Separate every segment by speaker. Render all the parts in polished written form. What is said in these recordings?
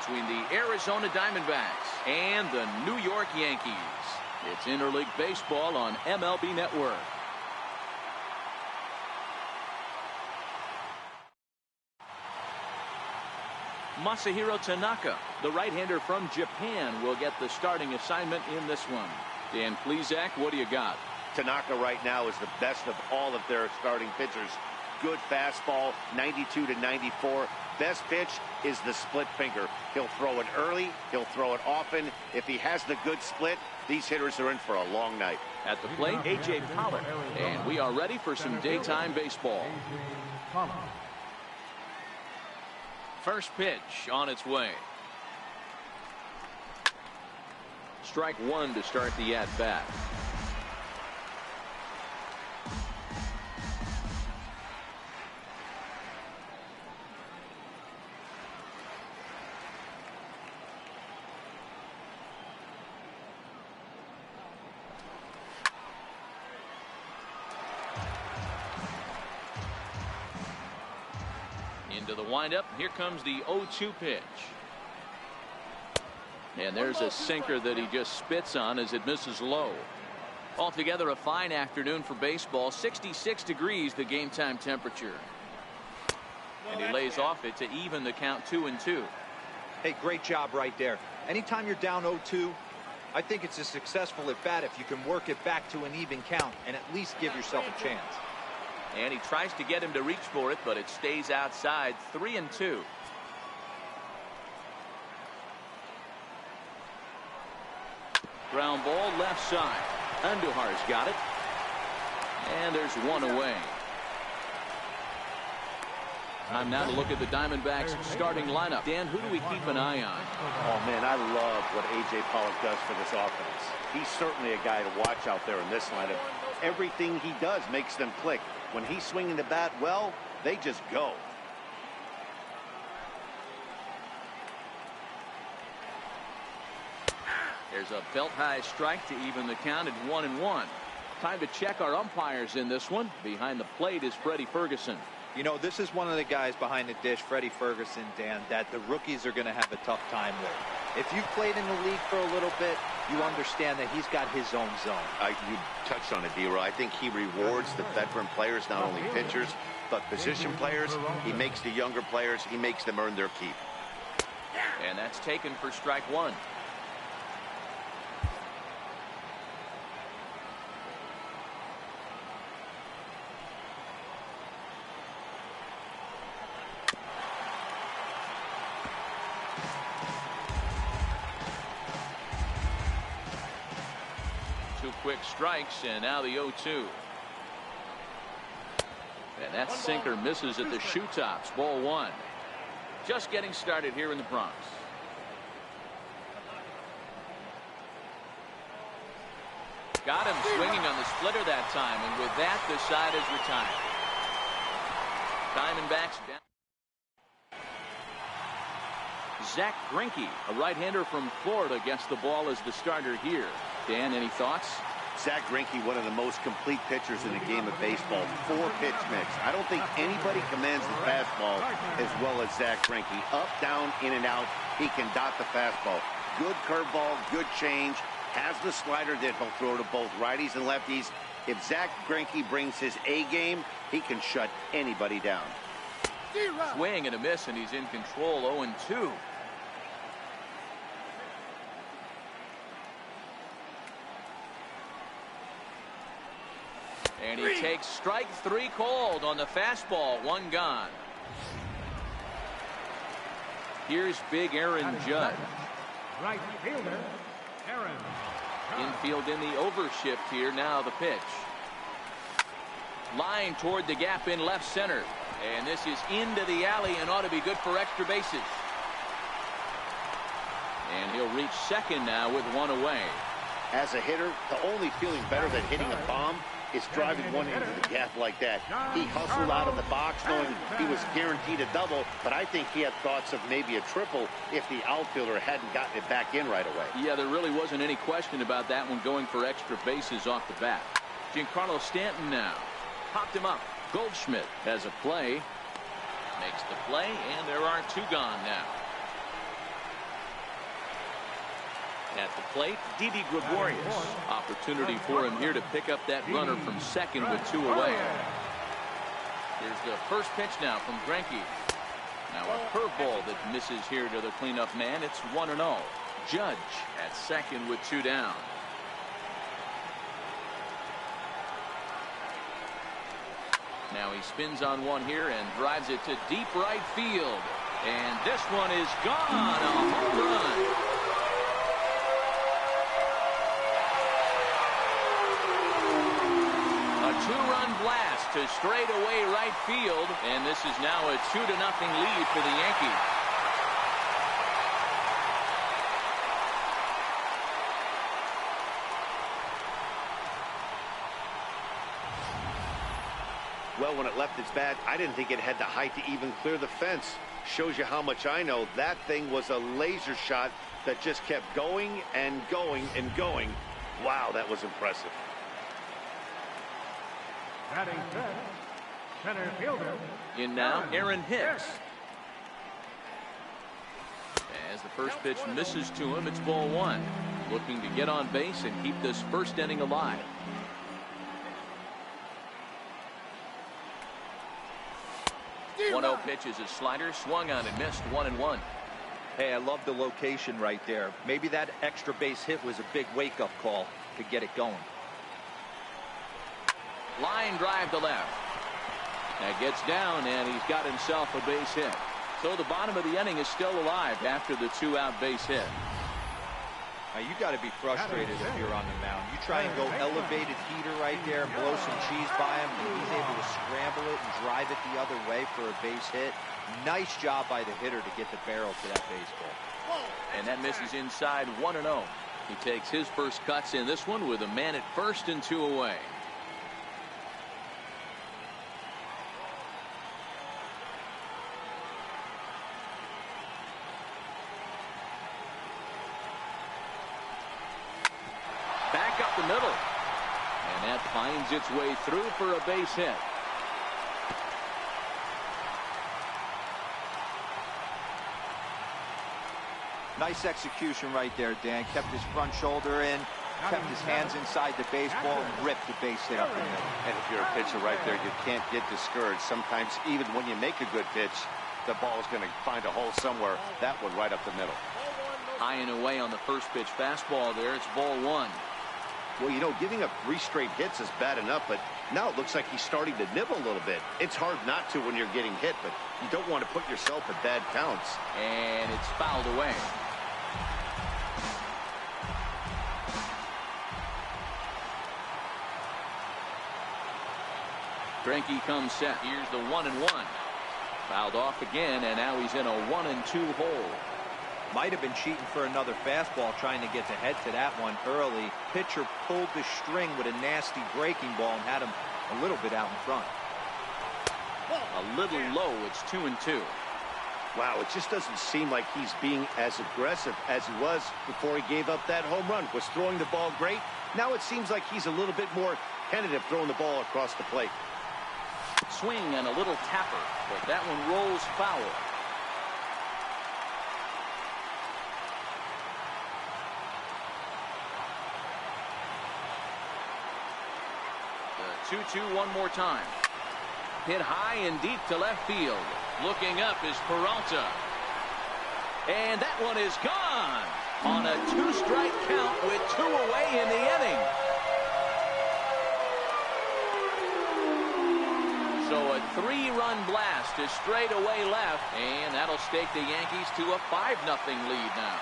Speaker 1: between the Arizona Diamondbacks and the New York Yankees. It's interleague baseball on MLB Network. Masahiro Tanaka, the right-hander from Japan, will get the starting assignment in this one. Dan Plesac, what do you got?
Speaker 2: Tanaka right now is the best of all of their starting pitchers. Good fastball, 92 to 94. Best pitch is the split finger. He'll throw it early. He'll throw it often. If he has the good split, these hitters are in for a long night.
Speaker 1: At the plate, A.J. Pollock. And we are ready for some daytime baseball. First pitch on its way. Strike one to start the at-bat. Into the windup. Here comes the 0-2 pitch. And there's a sinker that he just spits on as it misses low. Altogether a fine afternoon for baseball. 66 degrees the game time temperature. And he lays off it to even the count 2-2.
Speaker 3: Hey, great job right there. Anytime you're down 0-2, I think it's a successful at bat if you can work it back to an even count and at least give yourself a chance.
Speaker 1: And he tries to get him to reach for it, but it stays outside. 3-2. Ground ball left side. Andujar's got it. And there's one away. Time now to look at the Diamondbacks starting lineup. Dan, who do we keep an eye on?
Speaker 2: Oh, man, I love what A.J. Pollock does for this offense. He's certainly a guy to watch out there in this lineup. Everything he does makes them click. When he's swinging the bat well, they just go.
Speaker 1: There's a belt-high strike to even the count at 1-1. Time to check our umpires in this one. Behind the plate is Freddie Ferguson.
Speaker 3: You know, this is one of the guys behind the dish, Freddie Ferguson, Dan, that the rookies are going to have a tough time with. If you've played in the league for a little bit, you understand that he's got his own zone.
Speaker 2: You touched on it, D-Roy. I think he rewards the veteran players, not only pitchers, but position players. He makes the younger players, he makes them earn their keep.
Speaker 1: And that's taken for strike one. Quick strikes, and now the 0-2. And that sinker misses at the shoe tops. Ball one. Just getting started here in the Bronx. Got him swinging on the splitter that time, and with that the side is retired. Diamondbacks down. Zach Greinke, a right-hander from Florida, gets the ball as the starter here. Dan, any thoughts?
Speaker 2: Zach Greinke, one of the most complete pitchers in the game of baseball. 4-pitch mix. I don't think anybody commands the fastball as well as Zach Greinke. Up, down, in and out. He can dot the fastball. Good curveball, good change. Has the slider that he'll throw to both righties and lefties. If Zach Greinke brings his A game, he can shut anybody down.
Speaker 1: Swing and a miss, and he's in control. 0-2. And he takes strike three called on the fastball. One gone. Here's big Aaron Judge.
Speaker 4: Right fielder, Aaron.
Speaker 1: Infield in the overshift here. Now the pitch. Line toward the gap in left center. And this is into the alley and ought to be good for extra bases. And he'll reach second now with one away.
Speaker 2: As a hitter, the only feeling better than hitting a bomb is driving one into the gap like that. He hustled out of the box knowing he was guaranteed a double, but I think he had thoughts of maybe a triple if the outfielder hadn't gotten it back in right away.
Speaker 1: Yeah, there really wasn't any question about that one, going for extra bases off the bat. Giancarlo Stanton now. Popped him up. Goldschmidt has a play. Makes the play, and there are two gone now. At the plate, Didi Gregorius. Opportunity for him here to pick up that runner from second with 2 away. Here's the first pitch now from Greinke. Now a curveball that misses here to the cleanup man. It's 1-0. Judge at second with 2 down. Now he spins on one here and drives it to deep right field. And this one is gone. A home run. A 2-run blast to straightaway right field. And this is now a 2-0 lead for the Yankees.
Speaker 2: Well, when it left its bat, I didn't think it had the height to even clear the fence. Shows you how much I know. That thing was a laser shot that just kept going and going and going. Wow, that was impressive.
Speaker 4: Batting fifth, center fielder.
Speaker 1: In now, Aaron Hicks. As the first pitch misses to him, it's ball 1. Looking to get on base and keep this first inning alive. One-0 pitch is a slider, swung on and missed, 1-1.
Speaker 3: Hey, I love the location right there. Maybe that extra base hit was a big wake-up call to get it going.
Speaker 1: Line drive to left. That gets down, and he's got himself a base hit. So the bottom of the inning is still alive after the 2-out base hit.
Speaker 3: Now you got to be frustrated if you're on the mound. You try and go elevated heater right there and blow some cheese by him, and he's able to scramble it and drive it the other way for a base hit. Nice job by the hitter to get the barrel to that baseball.
Speaker 1: And that misses inside, 1-0. He takes his first cuts in this one with a man at first and 2 away. Back up the middle. And that finds its way through for a base hit.
Speaker 3: Nice execution right there, Dan. Kept his front shoulder in, kept his hands inside the baseball, and ripped the base hit up the middle.
Speaker 2: And if you're a pitcher right there, you can't get discouraged. Sometimes even when you make a good pitch, the ball is going to find a hole somewhere. That one right up the middle.
Speaker 1: High and away on the first pitch fastball there. It's ball 1.
Speaker 2: Well, you know, giving up 3 straight hits is bad enough, but now it looks like he's starting to nibble a little bit. It's hard not to when you're getting hit, but you don't want to put yourself at bad counts.
Speaker 1: And it's fouled away. Greinke comes set. Here's the 1-1. Fouled off again, and now he's in a 1-2 hole.
Speaker 3: Might have been cheating for another fastball, trying to get to head to that one early. Pitcher pulled the string with a nasty breaking ball and had him a little bit out in front.
Speaker 1: A little low. It's 2-2.
Speaker 2: Wow, it just doesn't seem like he's being as aggressive as he was before he gave up that home run. Was throwing the ball great. Now it seems like he's a little bit more tentative throwing the ball across the plate.
Speaker 1: Swing and a little tapper, but that one rolls foul. The 2-2 one more time. Hit high and deep to left field. Looking up is Peralta. And that one is gone on a 2-strike count with 2 away in the inning. So a 3-run blast to straightaway left, and that'll stake the Yankees to a 5-0 lead now.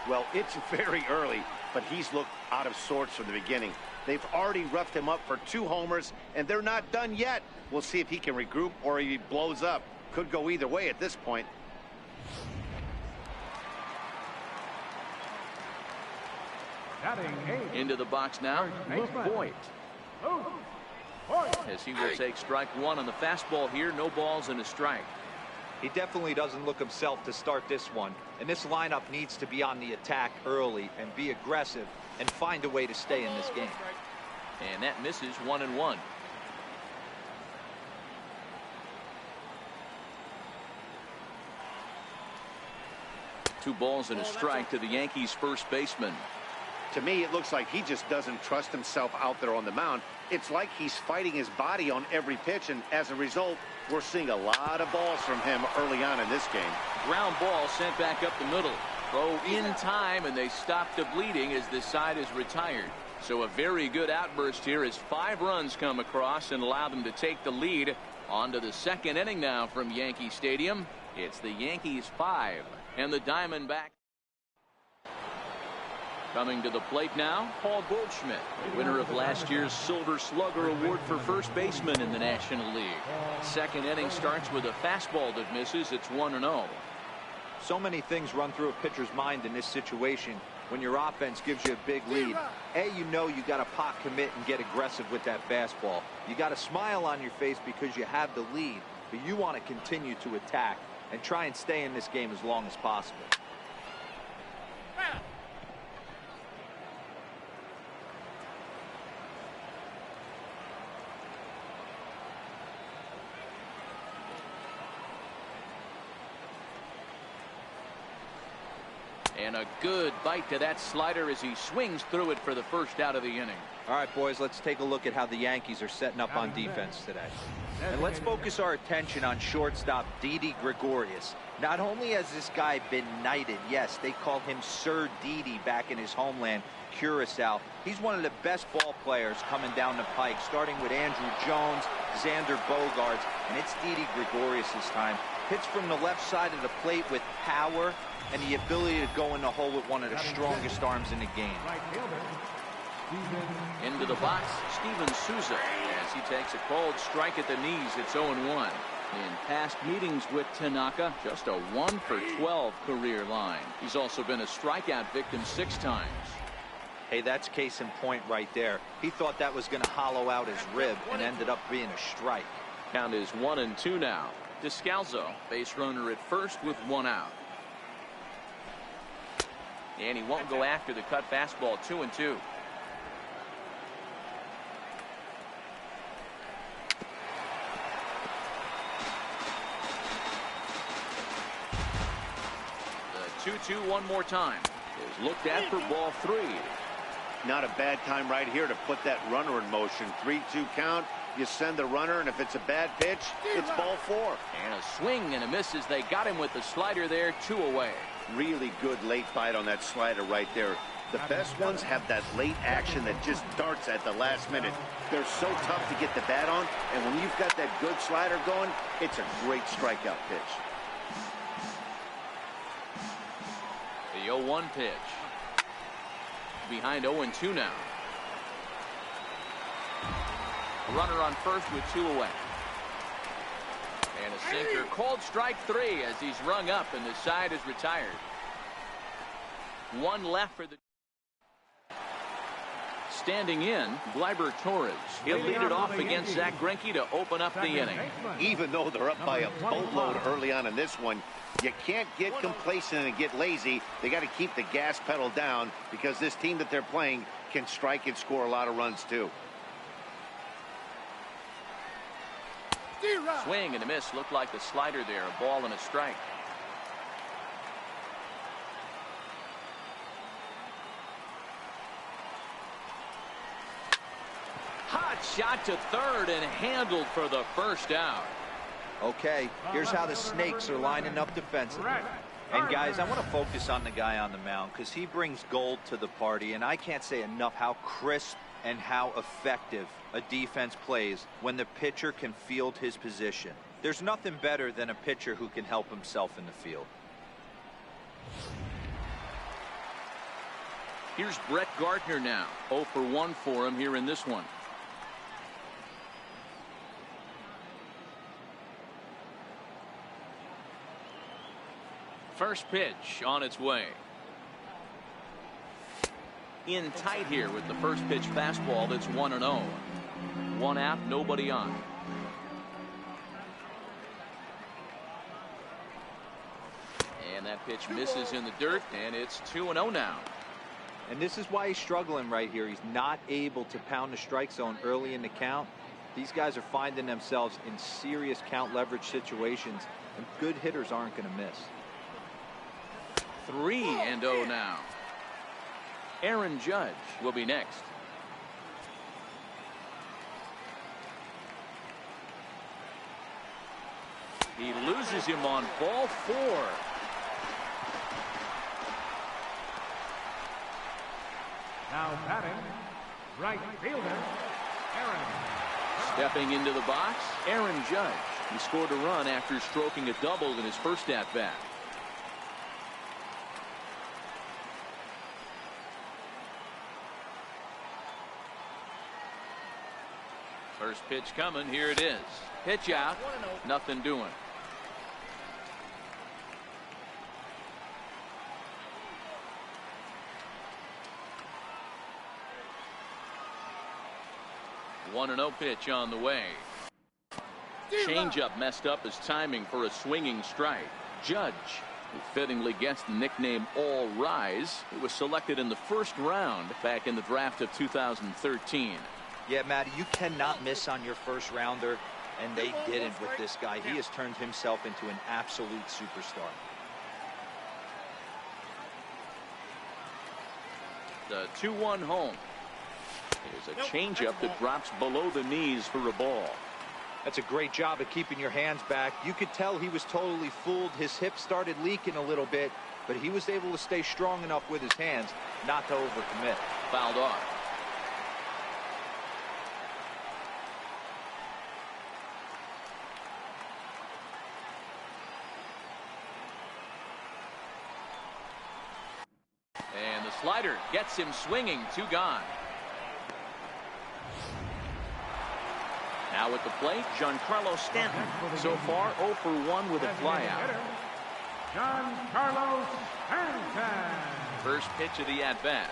Speaker 2: Well, it's very early, but he's looked out of sorts from the beginning. They've already roughed him up for 2 homers, and they're not done yet. We'll see if he can regroup or he blows up. Could go either way at this point.
Speaker 1: Into the box now, Voit. As he will take strike 1 on the fastball here. No balls and a strike.
Speaker 3: He definitely doesn't look himself to start this one. And this lineup needs to be on the attack early and be aggressive and find a way to stay in this game.
Speaker 1: And that misses 1-1. Two balls and a strike to the Yankees first baseman.
Speaker 2: To me, it looks like he just doesn't trust himself out there on the mound. It's like he's fighting his body on every pitch, and as a result, we're seeing a lot of balls from him early on in this game.
Speaker 1: Ground ball sent back up the middle. Throw in time, and they stop the bleeding as this side is retired. So a very good outburst here as 5 runs come across and allow them to take the lead. On to the second inning now from Yankee Stadium. It's the Yankees 5 and the Diamondbacks. Coming to the plate now, Paul Goldschmidt, winner of last year's Silver Slugger Award for first baseman in the National League. Second inning starts with a fastball that misses. It's 1-0.
Speaker 3: So many things run through a pitcher's mind in this situation when your offense gives you a big lead. You know you got to pot commit and get aggressive with that fastball. You got a smile on your face because you have the lead, but you want to continue to attack and try and stay in this game as long as possible.
Speaker 1: And a good bite to that slider as he swings through it for the first out of the inning.
Speaker 3: All right, boys, let's take a look at how the Yankees are setting up on defense today. And let's focus our attention on shortstop Didi Gregorius. Not only has this guy been knighted, yes, they call him Sir Didi back in his homeland, Curacao. He's one of the best ball players coming down the pike, starting with Andrew Jones, Xander Bogaerts, and it's Didi Gregorius this time. Hits from the left side of the plate with power and the ability to go in the hole with one of the strongest arms in the game.
Speaker 1: Into the box, Steven Souza, as he takes a cold strike at the knees. It's 0-1. In past meetings with Tanaka, just a 1-for-12 career line. He's also been a strikeout victim 6 times.
Speaker 3: Hey, that's case in point right there. He thought that was going to hollow out his rib and ended up being a strike.
Speaker 1: Count is 1-2 now. Descalzo, base runner at first with 1 out. And he won't go after the cut fastball. 2-2. The 2-2 one more time is looked at for ball 3.
Speaker 2: Not a bad time right here to put that runner in motion. 3-2 count. You send the runner, and if it's a bad pitch, it's ball 4.
Speaker 1: And a swing and a miss as they got him with the slider there. 2 away.
Speaker 2: Really good late bite on that slider right there. The best ones have that late action that just darts at the last minute. They're so tough to get the bat on, and when you've got that good slider going, it's a great strikeout pitch.
Speaker 1: The 0-1 pitch. Behind 0-2 now. Runner on first with 2 away. And a sinker, called strike 3 as he's rung up and the side is retired. 1 left for the... Standing in, Gleyber Torres. He'll lead it off against Zach Greinke to open up the inning.
Speaker 2: Even though they're up by a boatload early on in this one, you can't get complacent and get lazy. They got to keep the gas pedal down because this team that they're playing can strike and score a lot of runs too.
Speaker 1: Swing and a miss. Looked like the slider there. A ball and a strike. Hot shot to third and handled for the first out.
Speaker 3: Okay, here's how the Snakes are lining up defensively. And guys, I want to focus on the guy on the mound because he brings gold to the party, and I can't say enough how crisp and how effective a defense plays when the pitcher can field his position. There's nothing better than a pitcher who can help himself in the field.
Speaker 1: Here's Brett Gardner now. 0-for-1 for him here in this one. First pitch on its way. In tight here with the first pitch fastball. That's 1-0. 1 out, nobody on. And that pitch misses in the dirt, and it's 2-0 now.
Speaker 3: And this is why he's struggling right here. He's not able to pound the strike zone early in the count. These guys are finding themselves in serious count leverage situations, and good hitters aren't going to miss.
Speaker 1: 3-0 now. Aaron Judge will be next. He loses him on ball 4.
Speaker 4: Now batting, right fielder, Aaron.
Speaker 1: Stepping into the box, Aaron Judge. He scored a run after stroking a double in his first at-bat. First pitch coming. Here it is. Pitch out. Nothing doing. One and 0 pitch on the way. Changeup messed up his timing for a swinging strike. Judge, who fittingly gets the nickname All Rise, who was selected in the first round back in the draft of 2013.
Speaker 3: Yeah, Matty, you cannot miss on your first rounder, and they didn't with this guy. He has turned himself into an absolute superstar.
Speaker 1: The 2-1 home. There's a changeup that drops below the knees for a ball.
Speaker 3: That's a great job of keeping your hands back. You could tell he was totally fooled. His hip started leaking a little bit, but he was able to stay strong enough with his hands not to overcommit.
Speaker 1: Fouled off. And the slider gets him swinging. 2 gone. Now at the plate, Giancarlo Stanton. So far, 0 for 1 with a flyout.
Speaker 4: Giancarlo Stanton.
Speaker 1: First pitch of the at-bat.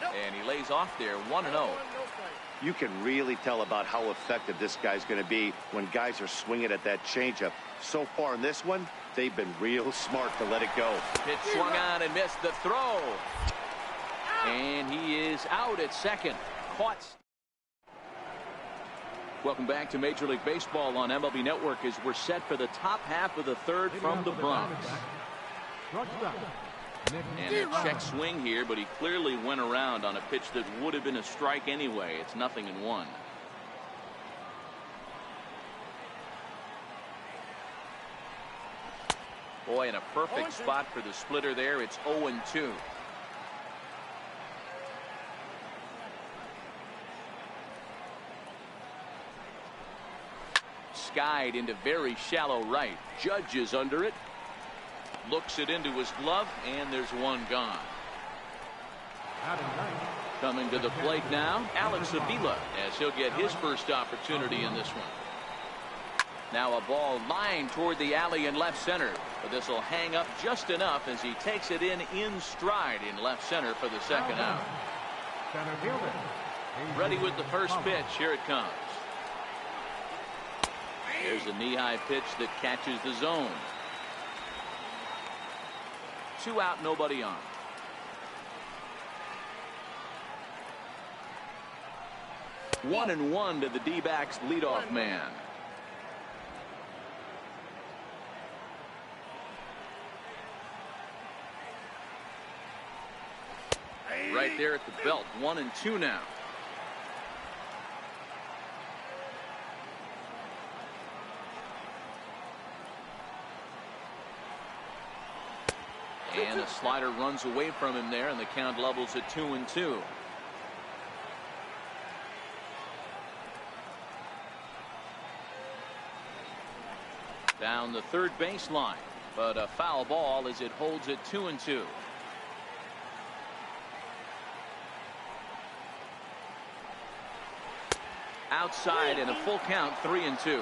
Speaker 1: And he lays off there, 1-0.
Speaker 2: You can really tell about how effective this guy's going to be when guys are swinging at that changeup. So far in this one, they've been real smart to let it go.
Speaker 1: Pitch swung on and missed the throw. And he is out at second. Caught. Welcome back to Major League Baseball on MLB Network as we're set for the top half of the third from the Bronx. And a check swing here, but he clearly went around on a pitch that would have been a strike anyway. It's 0-1. Boy, in a perfect spot for the splitter there. It's 0-2. Skied into very shallow right. Judge is under it. Looks it into his glove, and there's 1 gone. Coming to the plate now, Alex Avila, as he'll get his first opportunity in this one. Now a ball lined toward the alley in left center, but this will hang up just enough as he takes it in stride in left center for the second out. Ready with the first pitch. Here it comes. There's a knee-high pitch that catches the zone. 2 out, nobody on. One and 1 to the D-backs leadoff man. Right there at the belt. 1 and 2 now. And the slider runs away from him there, and the count levels at 2-2. Down the third baseline, but a foul ball as it holds at 2-2. Outside and a full count, 3-2.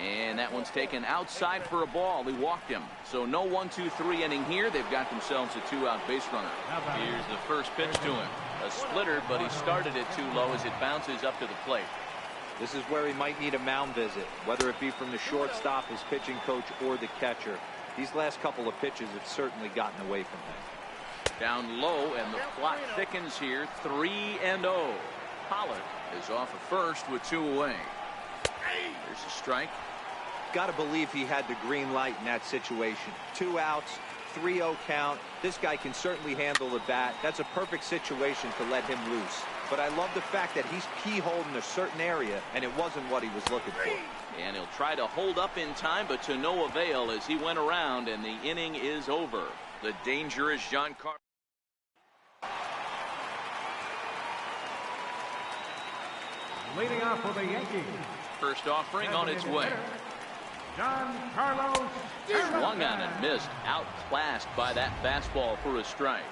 Speaker 1: And that one's taken outside for a ball. He walked him. So no 1-2-3 inning here. They've got themselves a 2-out base runner. Here's the first pitch to him. A splitter, but he started it too low as it bounces up to the plate.
Speaker 3: This is where he might need a mound visit, whether it be from the shortstop, his pitching coach, or the catcher. These last couple of pitches have certainly gotten away from him.
Speaker 1: Down low, and the plot thickens here. 3-0. Pollard is off at first with 2 away. There's a strike.
Speaker 3: Got to believe he had the green light in that situation. 2 outs, 3-0 count. This guy can certainly handle the bat. That's a perfect situation to let him loose. But I love the fact that he's keyholed in a certain area, and it wasn't what he was looking for.
Speaker 1: And he'll try to hold up in time, but to no avail as he went around, and the inning is over. The dangerous Giancarlo.
Speaker 4: Leading off for the Yankees.
Speaker 1: First offering on its way.
Speaker 4: Giancarlo
Speaker 1: Swung on and missed. Outclassed by that fastball for a strike.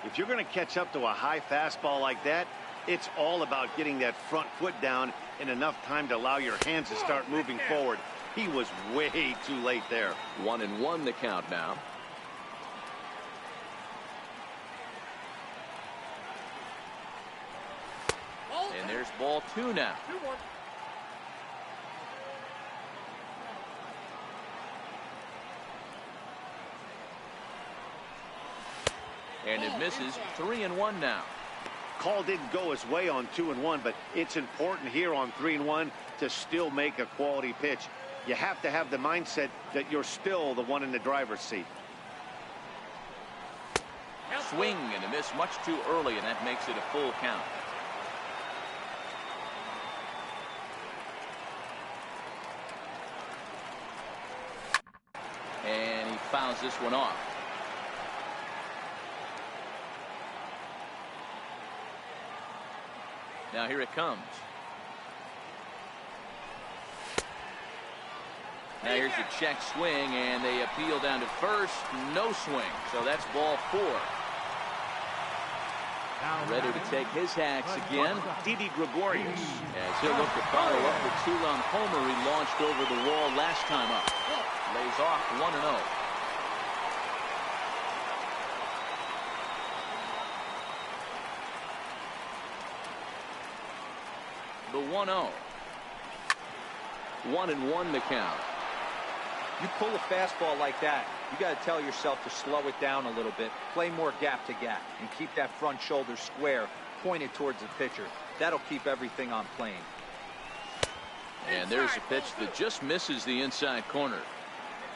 Speaker 2: If you're going to catch up to a high fastball like that, it's all about getting that front foot down in enough time to allow your hands to start moving forward. He was way too late there.
Speaker 1: 1-1 the count now. And there's ball 2 now. And it misses. 3-1 now.
Speaker 2: Call didn't go his way on 2-1, but it's important here on 3-1 to still make a quality pitch. You have to have the mindset that you're still the one in the driver's seat.
Speaker 1: Swing and a miss much too early, and that makes it a full count. And he fouls this one off. Now here it comes. Now here's the check swing, and they appeal down to first. No swing, so that's ball 4. Ready to take his hacks again, Didi Gregorius, as he'll look to follow up the 2-run homer he launched over the wall last time up. Lays off 1-0. The 1-0. 1-1 the count.
Speaker 3: You pull a fastball like that, you got to tell yourself to slow it down a little bit, play more gap to gap, and keep that front shoulder square, pointed towards the pitcher. That'll keep everything on plane.
Speaker 1: And there's a pitch that just misses the inside corner.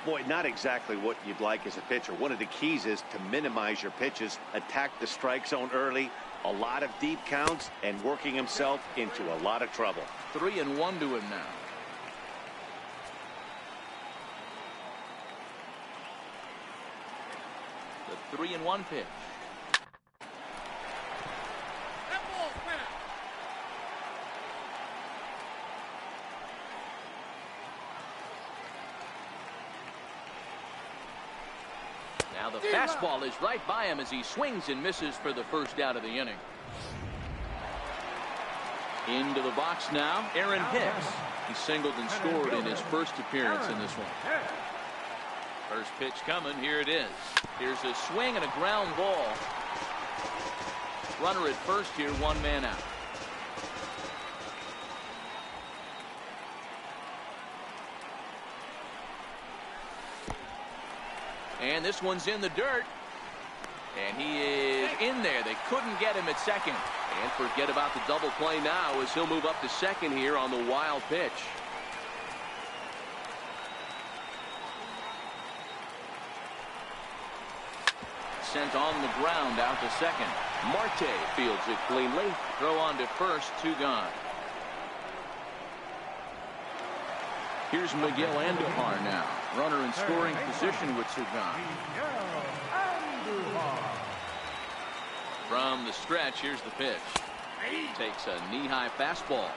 Speaker 2: Boy, not exactly what you'd like as a pitcher. One of the keys is to minimize your pitches, attack the strike zone early, a lot of deep counts, and working himself into a lot of trouble.
Speaker 1: 3-1 to him now. The 3-1 pitch. Now the fastball is right by him as he swings and misses for the first out of the inning. Into the box now, Aaron Hicks. He singled and scored in his first appearance in this one. First pitch coming. Here it is. Here's a swing and a ground ball. Runner at first here, 1 man out. And this one's in the dirt. And he is in there. They couldn't get him at second. And forget about the double play now as he'll move up to second here on the wild pitch. Sent on the ground out to second. Marte fields it cleanly. Throw on to first, 2 gone. Here's Miguel Andujar now. Runner in scoring position with 2 gone. From the stretch, here's the pitch. Takes a knee-high fastball.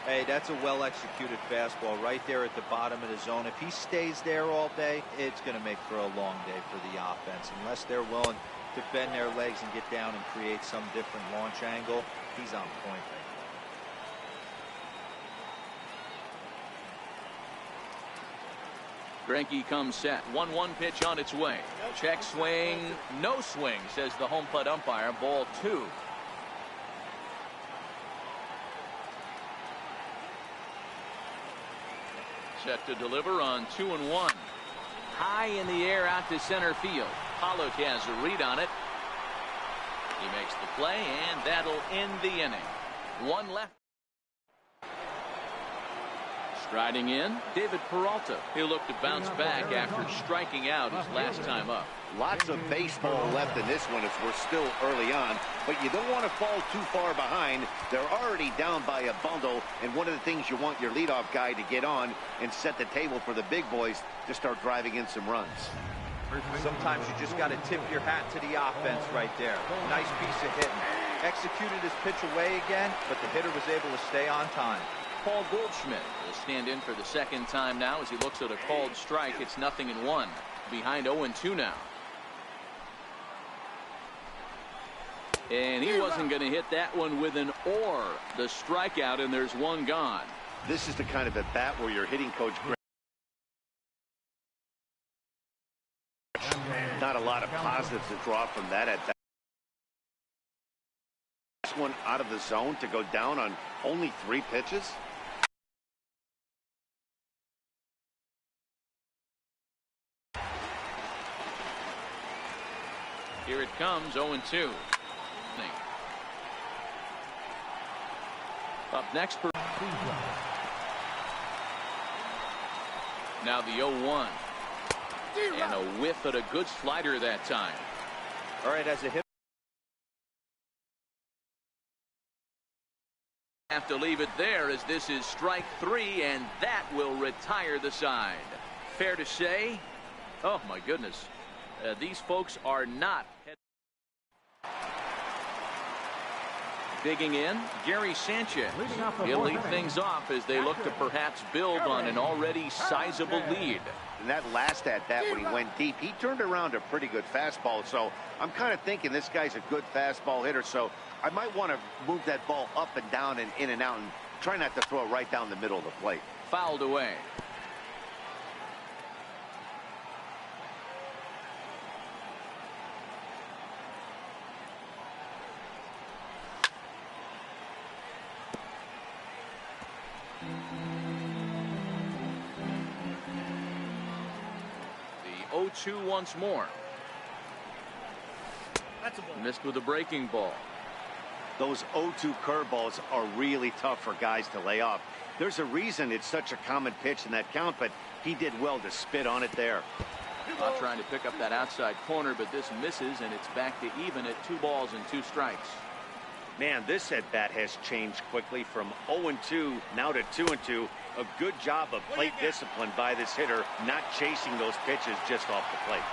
Speaker 3: Hey, that's a well-executed fastball right there at the bottom of the zone. If he stays there all day, it's going to make for a long day for the offense. Unless they're willing to bend their legs and get down and create some different launch angle, he's on point right now.
Speaker 1: Greinke comes set. 1-1 pitch on its way. Check swing. No swing, says the home plate umpire. Ball 2. Set to deliver on 2-1. High in the air out to center field. Pollock has a read on it. He makes the play, and that'll end the inning. One left. Striding in, David Peralta. He'll look to bounce back after striking out his last time up.
Speaker 2: Lots of baseball left in this one as we're still early on, but you don't want to fall too far behind. They're already down by a bundle, and one of the things you want your leadoff guy to get on and set the table for the big boys to start driving in some runs.
Speaker 3: Sometimes you just got to tip your hat to the offense right there. Nice piece of hitting. Executed his pitch away again, but the hitter was able to stay on time.
Speaker 1: Paul Goldschmidt will stand in for the second time now as he looks at a called strike. It's 0-1. Behind 0-2 now. And he wasn't going to hit that one with an or. The strikeout, and there's one gone.
Speaker 2: This is the kind of at bat where your hitting coach, not a lot of positives to draw from that at bat. This one out of the zone to go down on only 3 pitches.
Speaker 1: Here it comes, 0-2. Up next for now the 0-1. And a whiff at a good slider that time.
Speaker 3: All right, as a hitter,
Speaker 1: have to leave it there as this is strike 3, and that will retire the side. Fair to say, oh my goodness, these folks are not. Digging in, Gary Sanchez. He'll lead things off as they look to perhaps build on an already sizable lead.
Speaker 2: And that last at bat when he went deep, he turned around a pretty good fastball. So I'm kind of thinking this guy's a good fastball hitter. So I might want to move that ball up and down and in and out and try not to throw it right down the middle of the plate.
Speaker 1: Fouled away. The 0-2 once more.
Speaker 4: That's a ball.
Speaker 1: Missed with a breaking ball.
Speaker 2: Those 0-2 curveballs are really tough for guys to lay off. There's a reason it's such a common pitch in that count, but he did well to spit on it there.
Speaker 1: Not trying to pick up that outside corner, but this misses, and it's back to even at 2 balls and 2 strikes.
Speaker 2: Man, this at bat has changed quickly from 0-2 now to 2-2. A good job of plate discipline by this hitter, not chasing those pitches just off the plate.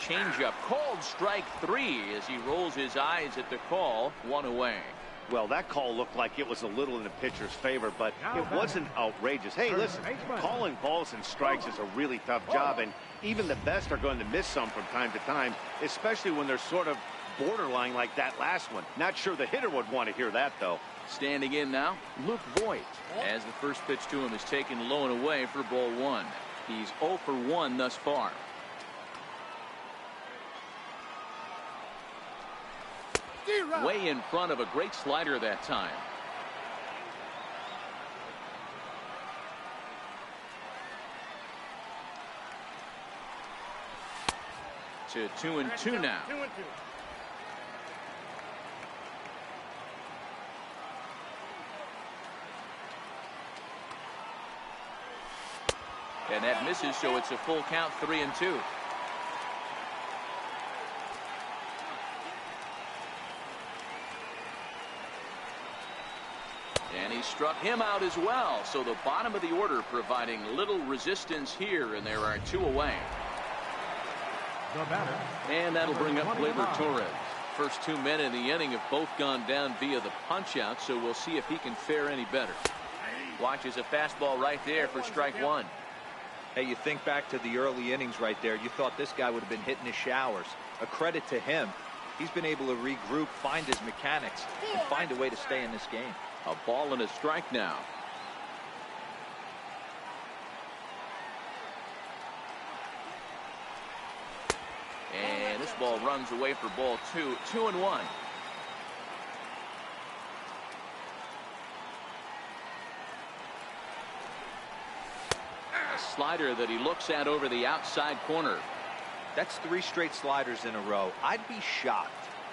Speaker 1: Changeup called strike 3 as he rolls his eyes at the call. 1 away.
Speaker 2: Well, that call looked like it was a little in the pitcher's favor, but it wasn't outrageous. Hey, listen, calling balls and strikes is a really tough job, and even the best are going to miss some from time to time, especially when they're sort of borderline like that last one. Not sure the hitter would want to hear that, though.
Speaker 1: Standing in now, Luke Voigt, as the first pitch to him is taken low and away for ball 1. He's 0 for 1 thus far. Way in front of a great slider that time. To 2-2 now.
Speaker 4: 2-2.
Speaker 1: And that misses, so it's a full count, 3-2. And he struck him out as well. So the bottom of the order providing little resistance here, and there are 2 away. And that'll bring up Gleyber Torres. First 2 men in the inning have both gone down via the punch out, so we'll see if he can fare any better. Watches a fastball right there for strike 1.
Speaker 3: hey, you think back to the early innings right there. You thought this guy would have been hitting his showers. A credit to him. He's been able to regroup, find his mechanics, and find a way to stay in this game.
Speaker 1: A ball and a strike now. And this ball runs away for ball 2, 2-1. A slider that he looks at over the outside corner.
Speaker 3: That's 3 straight sliders in a row. I'd be shocked.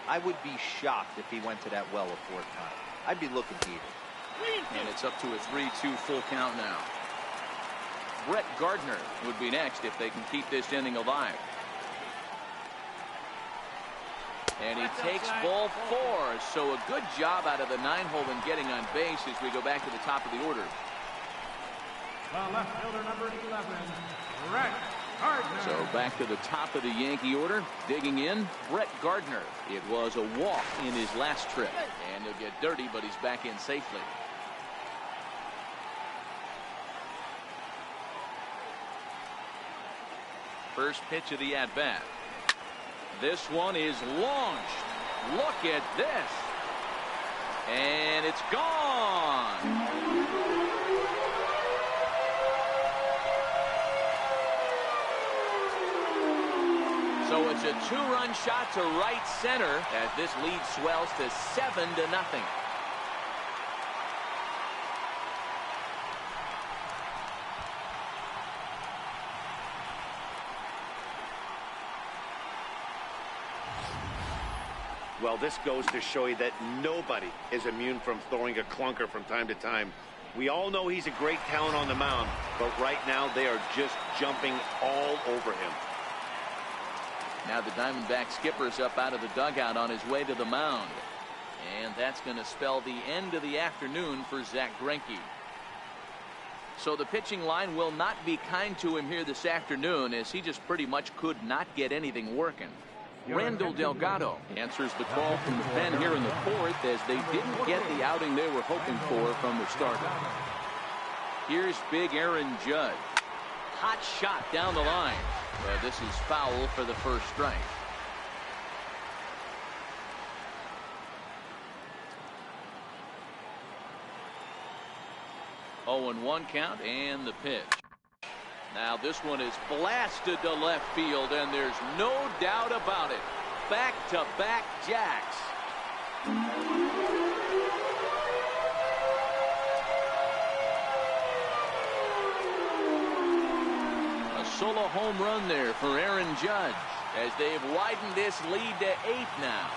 Speaker 3: I would be shocked if he went to that well a 4th time. I'd be looking heated.
Speaker 1: And it's up to a 3-2 full count now. Brett Gardner would be next if they can keep this inning alive. And he takes ball 4. So a good job out of the 9-hole in getting on base as we go back to the top of the order.
Speaker 4: The left fielder, number 11, Brett Gardner.
Speaker 1: So back to the top of the Yankee order. Digging in, Brett Gardner. It was a walk in his last trip. And he'll get dirty, but he's back in safely. First pitch of the at-bat. This one is launched. Look at this. And it's gone. So it's a 2-run shot to right center as this lead swells to 7-0.
Speaker 2: Well, this goes to show you that nobody is immune from throwing a clunker from time to time. We all know he's a great talent on the mound, but right now they are just jumping all over him.
Speaker 1: Now the Diamondback skipper's up out of the dugout on his way to the mound. And that's going to spell the end of the afternoon for Zack Greinke. So the pitching line will not be kind to him here this afternoon, as he just pretty much could not get anything working. Randall Delgado answers the call from the pen here in the 4th, as they didn't get the outing they were hoping for from the starter. Here's big Aaron Judge. Hot shot down the line. This is foul for the first strike. Oh, and 1 count, and the pitch. Now this one is blasted to left field, and there's no doubt about it. Back-to-back jacks. A solo home run there for Aaron Judge, as they've widened this lead to 8 now.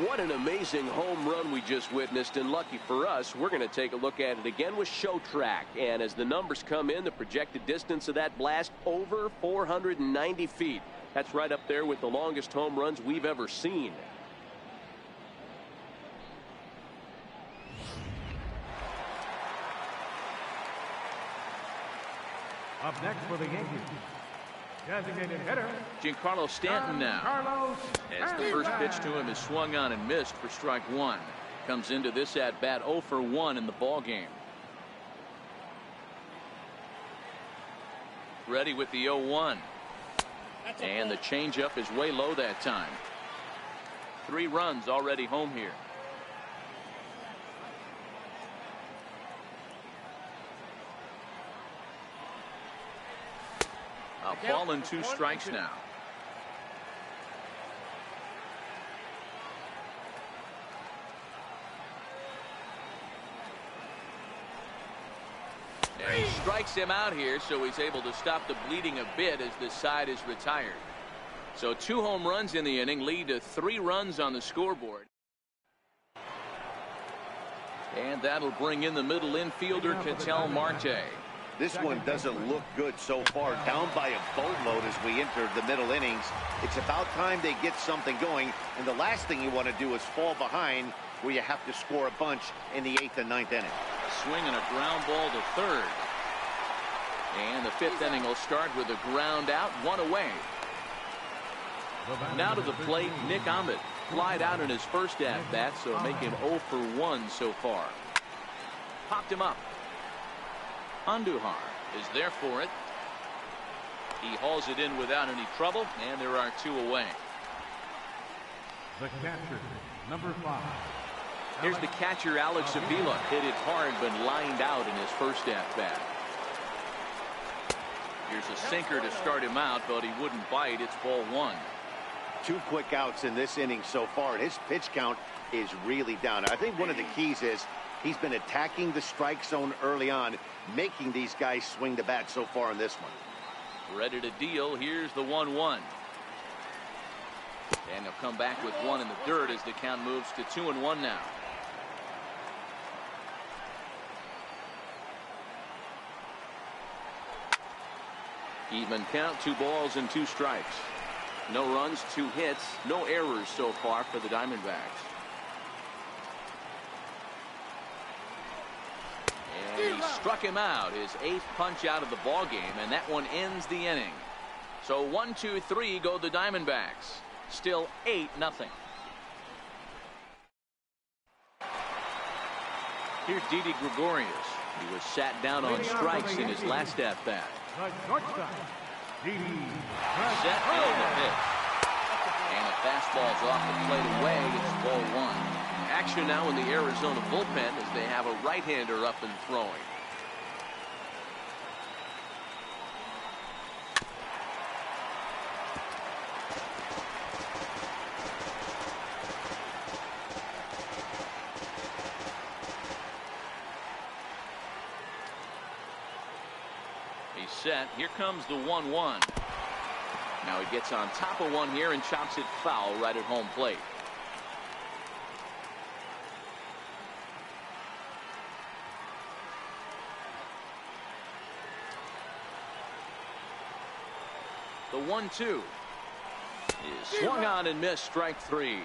Speaker 5: What an amazing home run we just witnessed, and lucky for us, we're going to take a look at it again with Show Track. And as the numbers come in, the projected distance of that blast, over 490 feet. That's right up there with the longest home runs we've ever seen.
Speaker 4: Up next for the Yankees, designated hitter
Speaker 1: Giancarlo Stanton now. As the first pitch to him is swung on and missed for strike 1. Comes into this at bat 0 for 1 in the ball game. Ready with the 0-1. And the changeup is way low that time. 3 runs already home here. A ball and 2 strikes now. And he strikes him out here, so he's able to stop the bleeding a bit as this side is retired. So 2 home runs in the inning lead to 3 runs on the scoreboard. And that'll bring in the middle infielder, Ketel Marte.
Speaker 2: This one doesn't look good so far. Down by a boatload as we enter the middle innings. It's about time they get something going. And the last thing you want to do is fall behind where you have to score a bunch in the 8th and 9th inning.
Speaker 1: Swing and a ground ball to third. And the 5th inning will start with a ground out, 1 away. Now to the plate, Nick Ahmed. Flied out in his first at-bat, so making 0 for 1 so far. Popped him up. Andujar is there for it. He hauls it in without any trouble, and there are 2 away.
Speaker 4: The catcher, number 5,
Speaker 1: Here's the catcher, Alex Avila. Hit it hard, but lined out in his first at-bat. Here's a sinker to start him out, but he wouldn't bite. It's ball one.
Speaker 2: 2 quick outs in this inning so far, and his pitch count is really down. I think one of the keys is he's been attacking the strike zone early on, making these guys swing the bat so far in this one.
Speaker 1: Ready to deal. Here's the 1-1. And he'll come back with one in the dirt as the count moves to 2-1 now. Even count, 2 balls and 2 strikes. No runs, 2 hits, no errors so far for the Diamondbacks. And he struck him out, his 8th punch out of the ball game, and that one ends the inning. So 1, 2, 3 go the Diamondbacks. Still 8-0. Here's Didi Gregorius. He was sat down on strikes in his last at-bat. Set and the pitch. And the fastball's off the plate away. It's ball one. Action now in the Arizona bullpen as they have a right-hander up and throwing. Set. Here comes the 1-1. Now he gets on top of one here and chops it foul right at home plate. The 1-2 is swung on and missed. Strike 3.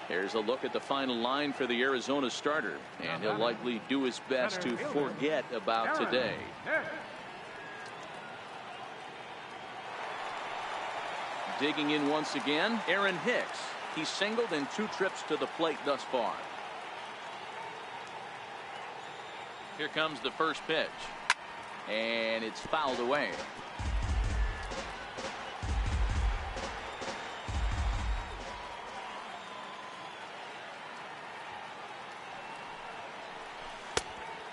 Speaker 1: There's a look at the final line for the Arizona starter, and he'll likely do his best to forget about today. Digging in once again, Aaron Hicks. He's singled in 2 trips to the plate thus far. Here comes the first pitch, and it's fouled away.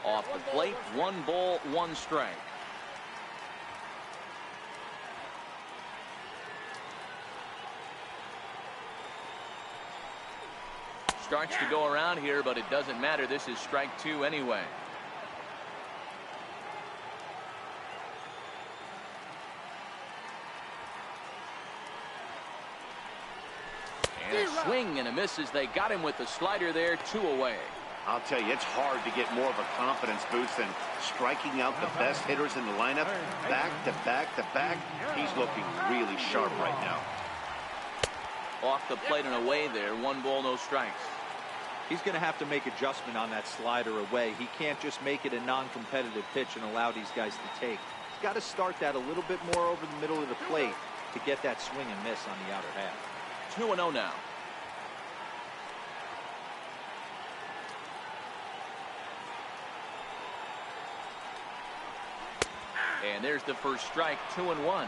Speaker 1: Off the plate, 1 ball, 1 strike. Starts to go around here, but it doesn't matter. This is strike 2 anyway. And a swing and a miss as they got him with the slider there. 2 away.
Speaker 2: I'll tell you, it's hard to get more of a confidence boost than striking out the best hitters in the lineup. Back to back to back. He's looking really sharp right now.
Speaker 1: Off the plate and away there. 1 ball, no strikes.
Speaker 3: He's going to have to make adjustment on that slider away. He can't just make it a non-competitive pitch and allow these guys to take. He's got to start that a little bit more over the middle of the plate to get that swing and miss on the outer half.
Speaker 1: 2-0 now. And there's the first strike. 2-1.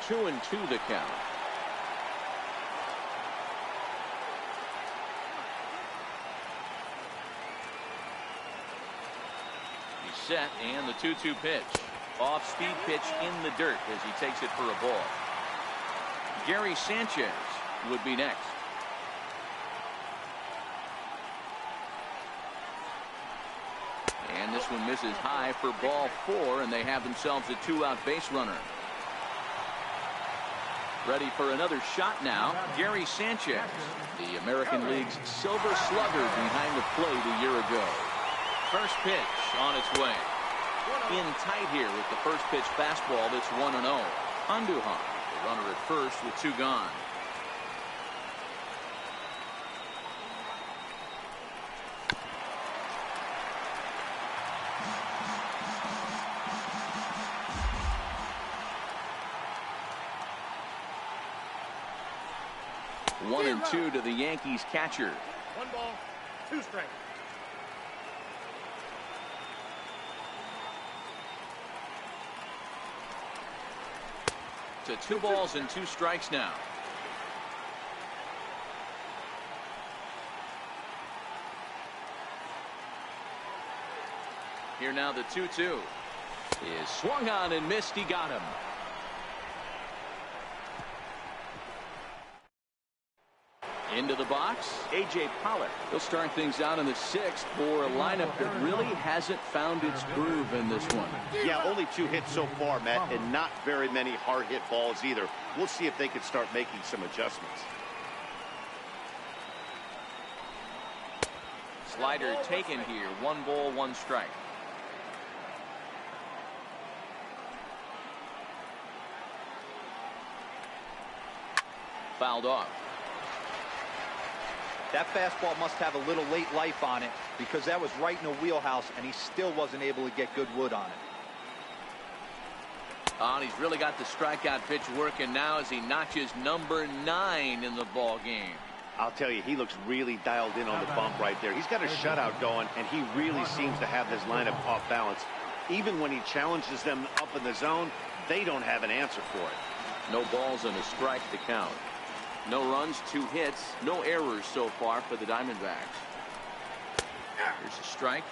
Speaker 1: Two and 2 the count. He's set, and the 2-2 pitch. Off speed pitch in the dirt as he takes it for a ball. Gary Sanchez would be next. And this one misses high for ball 4, and they have themselves a 2-out base runner. Ready for another shot now, Gary Sanchez, the American League's Silver Slugger behind the plate a year ago. First pitch on its way. In tight here with the first pitch fastball that's 1-0. Andujar, the runner at first with 2 gone. One and 2 to the Yankees catcher.
Speaker 4: 1 ball, 2 strikes.
Speaker 1: to 2 balls and 2 strikes now. Here now the 2-2 is swung on and missed. He got him. Into the box, A.J. Pollock. He'll start things out in the 6th for a lineup that really hasn't found its groove in this one.
Speaker 2: Yeah, only 2 hits so far, Matt, and not very many hard hit balls either. We'll see if they can start making some adjustments.
Speaker 1: Slider taken here. 1 ball, 1 strike. Fouled off.
Speaker 3: That fastball must have a little late life on it because that was right in the wheelhouse and he still wasn't able to get good wood on it.
Speaker 1: And he's really got the strikeout pitch working now as he notches number 9 in the ball game.
Speaker 2: I'll tell you, he looks really dialed in on the bump right there. He's got a shutout going, and he really seems to have his lineup off balance. Even when he challenges them up in the zone, they don't have an answer for it.
Speaker 1: No balls and a strike to count. No runs, 2 hits, no errors so far for the Diamondbacks. Here's a strike.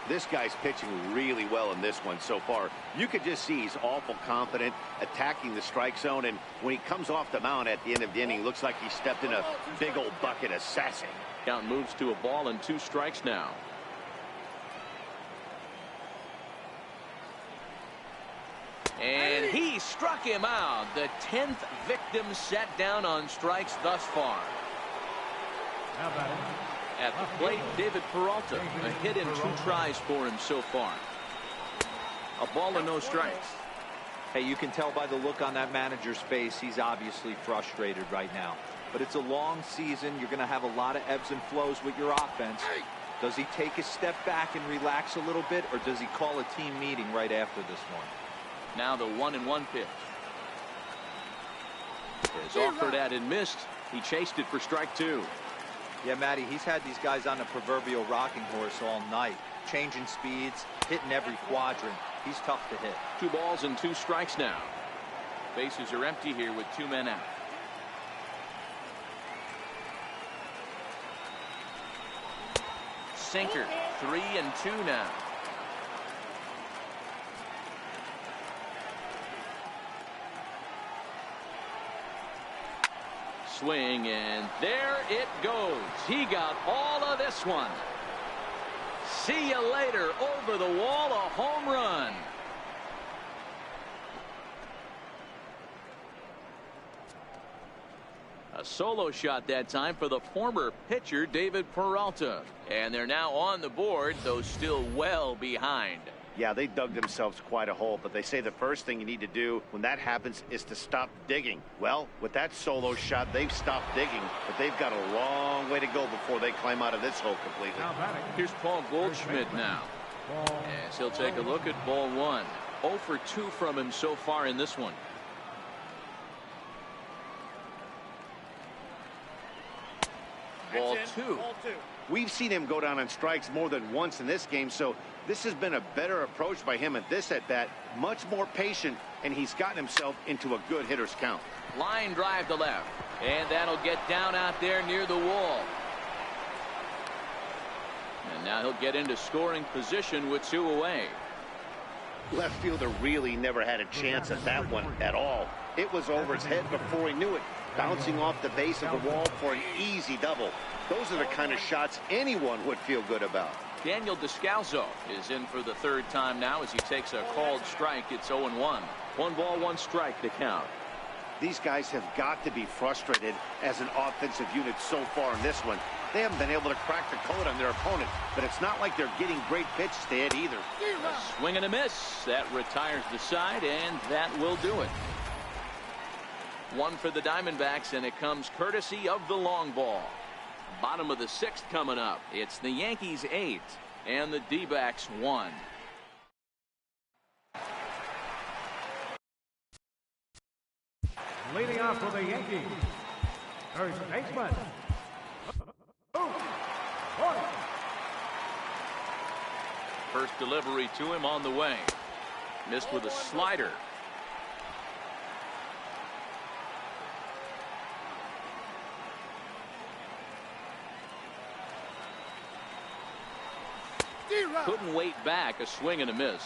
Speaker 2: This guy's pitching really well in this one so far. You could just see he's awful confident, attacking the strike zone, and when he comes off the mound at the end of the inning, looks like he stepped in a big old bucket of sassy.
Speaker 1: Count moves to a ball and 2 strikes now. And he struck him out. The 10th victim set down on strikes thus far. At the plate, David Peralta. A hit in 2 tries for him so far. A ball and no strikes.
Speaker 3: Hey, you can tell by the look on that manager's face, he's obviously frustrated right now. But it's a long season. You're going to have a lot of ebbs and flows with your offense. Does he take a step back and relax a little bit, or does he call a team meeting right after this one?
Speaker 1: Now the 1-1 pitch. Is offered at and missed. He chased it for strike 2.
Speaker 3: Yeah, Matty, he's had these guys on the proverbial rocking horse all night. Changing speeds, hitting every quadrant. He's tough to hit.
Speaker 1: 2 balls and 2 strikes now. Bases are empty here with 2 men out. Sinker. 3-2 now. Swing, and there it goes. He got all of this one. See you later. Over the wall, a home run. A solo shot that time for the former pitcher, David Peralta. And they're now on the board, though still well behind.
Speaker 2: Yeah, they dug themselves quite a hole, but they say the first thing you need to do when that happens is to stop digging. Well, with that solo shot, they've stopped digging, but they've got a long way to go before they climb out of this hole completely.
Speaker 1: Here's Paul Goldschmidt now, as he'll take a look at ball 1. 0 for 2 from him so far in this one. Ball 2.
Speaker 2: We've seen him go down on strikes more than once in this game, so this has been a better approach by him at this at-bat. Much more patient, and he's gotten himself into a good hitter's count.
Speaker 1: Line drive to left, and that'll get down out there near the wall. And now he'll get into scoring position with 2 away.
Speaker 2: Left fielder really never had a chance at that one at all. It was over his head before he knew it, bouncing off the base of the wall for an easy double. Those are the kind of shots anyone would feel good about.
Speaker 1: Daniel Descalzo is in for the 3rd time now as he takes a called strike. It's 0-1. 1 ball, 1 strike to count.
Speaker 2: These guys have got to be frustrated as an offensive unit so far in this one. They haven't been able to crack the code on their opponent, but it's not like they're getting great pitches to hit either.
Speaker 1: A swing and a miss. That retires the side, and that will do it. 1 for the Diamondbacks, and it comes courtesy of the long ball. Bottom of the 6th coming up. It's the Yankees 8 and the D-backs 1.
Speaker 4: Leading off for the Yankees, first baseman.
Speaker 1: First delivery to him on the way. Missed with a slider. Couldn't wait back. A swing and a miss.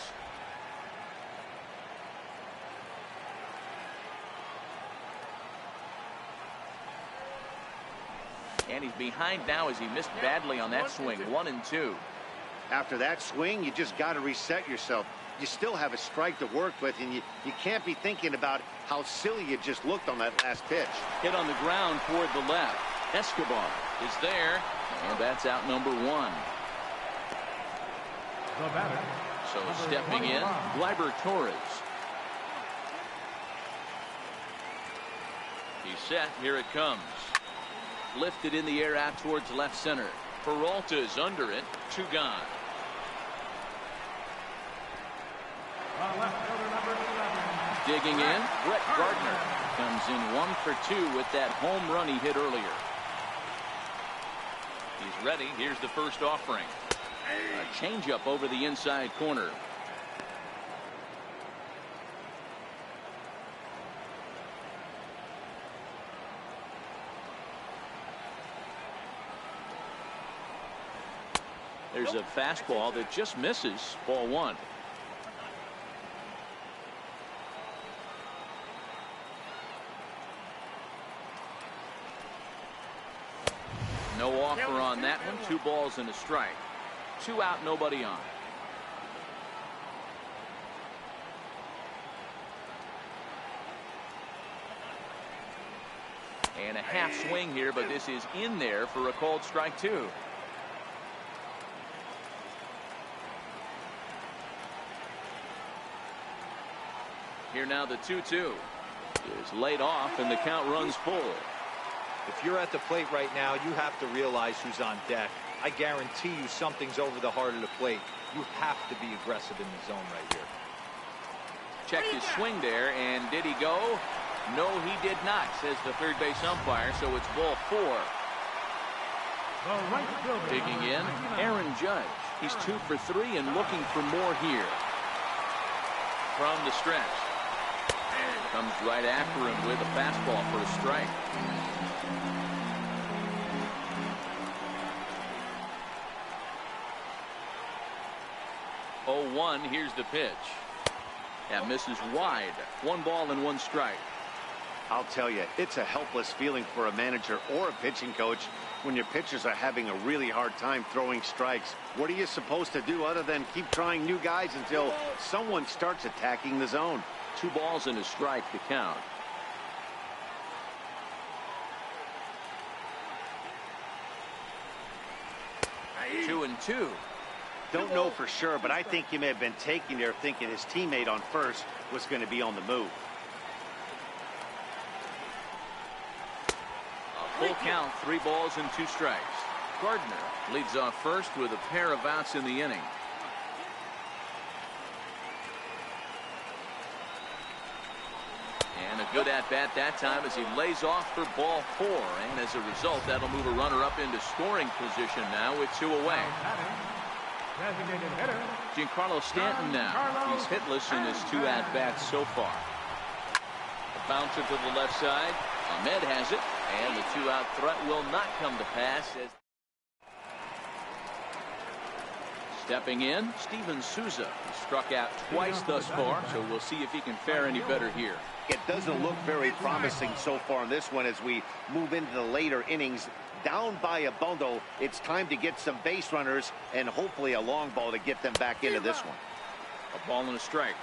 Speaker 1: And he's behind now as he missed badly on that swing. 1-2.
Speaker 2: After that swing, you just got to reset yourself. You still have a strike to work with, and you can't be thinking about how silly you just looked on that last pitch.
Speaker 1: Hit on the ground toward the left. Escobar is there, and that's out number 1.
Speaker 4: The batter.
Speaker 1: So stepping in, Gleyber Torres. He's set. Here it comes. Lifted in the air out towards left center. Peralta is under it. 2 gone. Digging in, Brett Gardner comes in 1 for 2 with that home run he hit earlier. He's ready. Here's the first offering. A changeup over the inside corner. There's a fastball that just misses. Ball 1. No offer on that one. 2 balls and a strike. 2 out, nobody on. And a half swing here, but this is in there for a called strike 2. Here now the 2-2 is laid off and the count runs full.
Speaker 3: If you're at the plate right now, you have to realize who's on deck. I guarantee you something's over the heart of the plate. You have to be aggressive in the zone right here.
Speaker 1: Checked his swing there, and did he go? No, he did not, says the third base umpire, so it's ball 4. Digging in, Aaron Judge. He's 2 for 3 and looking for more here. From the stretch. Comes right after him with a fastball for a strike. Oh, 1. Here's the pitch. That misses wide. 1 ball and 1 strike.
Speaker 2: I'll tell you, it's a helpless feeling for a manager or a pitching coach when your pitchers are having a really hard time throwing strikes. What are you supposed to do other than keep trying new guys until someone starts attacking the zone?
Speaker 1: 2 balls and a strike to count. Two and 2.
Speaker 2: Don't know for sure, but I think he may have been taking there thinking his teammate on first was going to be on the move.
Speaker 1: A full count, 3 balls and 2 strikes. Gardner leads off first with a pair of outs in the inning. And a good at-bat that time as he lays off for ball 4. And as a result, that'll move a runner up into scoring position now with 2 away. Giancarlo Stanton now. He's hitless in his 2 at-bats so far. A bouncer to the left side. Ahmed has it. And the 2-out threat will not come to pass. As stepping in, Steven Souza. He struck out twice thus far, so we'll see if he can fare any better here.
Speaker 2: It doesn't look very promising so far in this one as we move into the later innings. Down by a bundle, it's time to get some base runners and hopefully a long ball to get them back into this one.
Speaker 1: A ball and a strike.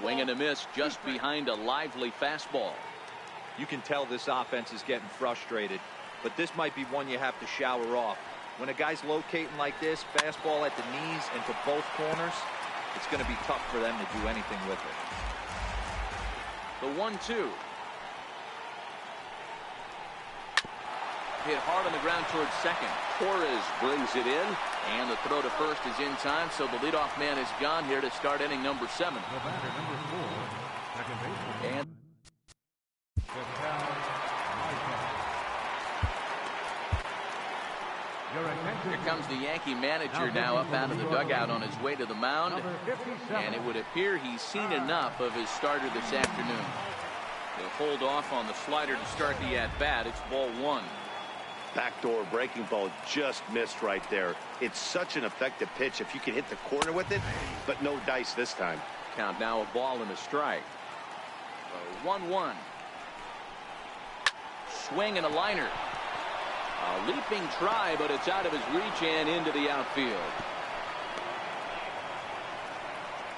Speaker 1: Swing and a miss just behind a lively fastball.
Speaker 3: You can tell this offense is getting frustrated, but this might be one you have to shower off. When a guy's locating like this, fastball at the knees and to both corners, it's going to be tough for them to do anything with it.
Speaker 1: The 1-2. Hit hard on the ground towards second.
Speaker 5: Torres brings it in.
Speaker 1: And the throw to first is in time, so the leadoff man is gone here to start inning number 7.
Speaker 4: The batter, number 4, second baseman.
Speaker 1: And here comes the Yankee manager now up out of the dugout on his way to the mound. And it would appear he's seen enough of his starter this afternoon. They'll hold off on the slider to start the at-bat. It's ball one.
Speaker 2: Backdoor breaking ball just missed right there. It's such an effective pitch if you can hit the corner with it, but no dice this time.
Speaker 1: Count now, a ball and a strike. 1-1. Swing and a liner. A leaping try, but it's out of his reach and into the outfield.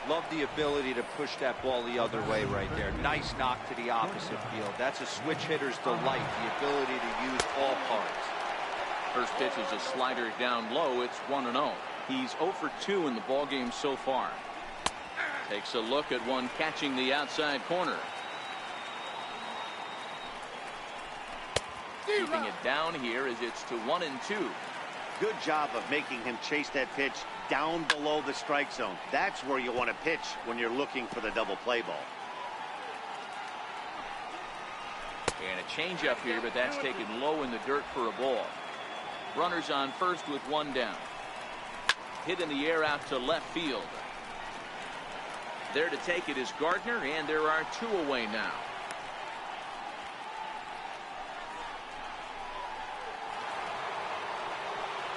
Speaker 3: Love the ability to push that ball the other way right there. Nice knock to the opposite field. That's a switch hitter's delight, the ability to use all parts.
Speaker 1: First pitch is a slider down low. It's 1-0. He's 0 for 2 in the ballgame so far. Takes a look at one catching the outside corner. Keeping it down here as it's to 1-2.
Speaker 2: Good job of making him chase that pitch down below the strike zone. That's where you want to pitch when you're looking for the double play ball.
Speaker 1: And a changeup here, but that's taken low in the dirt for a ball. Runners on first with one down. Hit in the air out to left field. There to take it is Gardner, and there are 2 away now.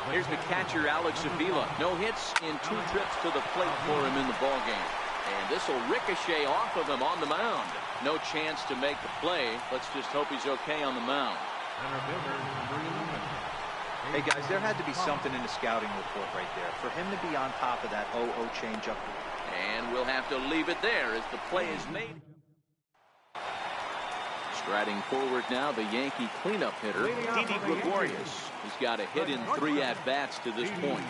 Speaker 1: Here's the catcher, Alex Avila. No hits in 2 trips to the plate for him in the ballgame. And this will ricochet off of him on the mound. No chance to make the play. Let's just hope he's okay on the mound.
Speaker 3: Hey, guys, there had to be something in the scouting report right there. For him to be on top of that 0-0 changeup.
Speaker 1: And we'll have to leave it there as the play is made. Striding forward now, the Yankee cleanup hitter, Didi Gregorius. He's got a hit in 3 at-bats to this point.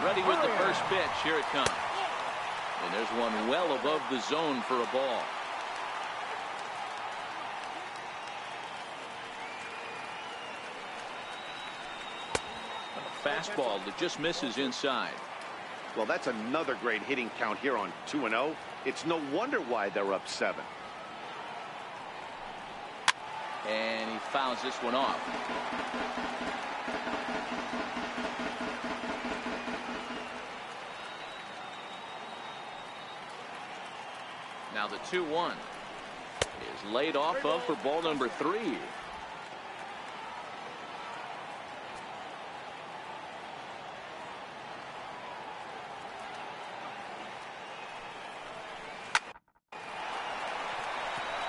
Speaker 1: Ready with the first pitch. Here it comes. And there's one well above the zone for a ball. A fastball that just misses inside.
Speaker 2: Well, that's another great hitting count here on 2-0. It's no wonder why they're up 7.
Speaker 1: And he fouls this one off. Now the 2-1 is laid off of for ball number 3.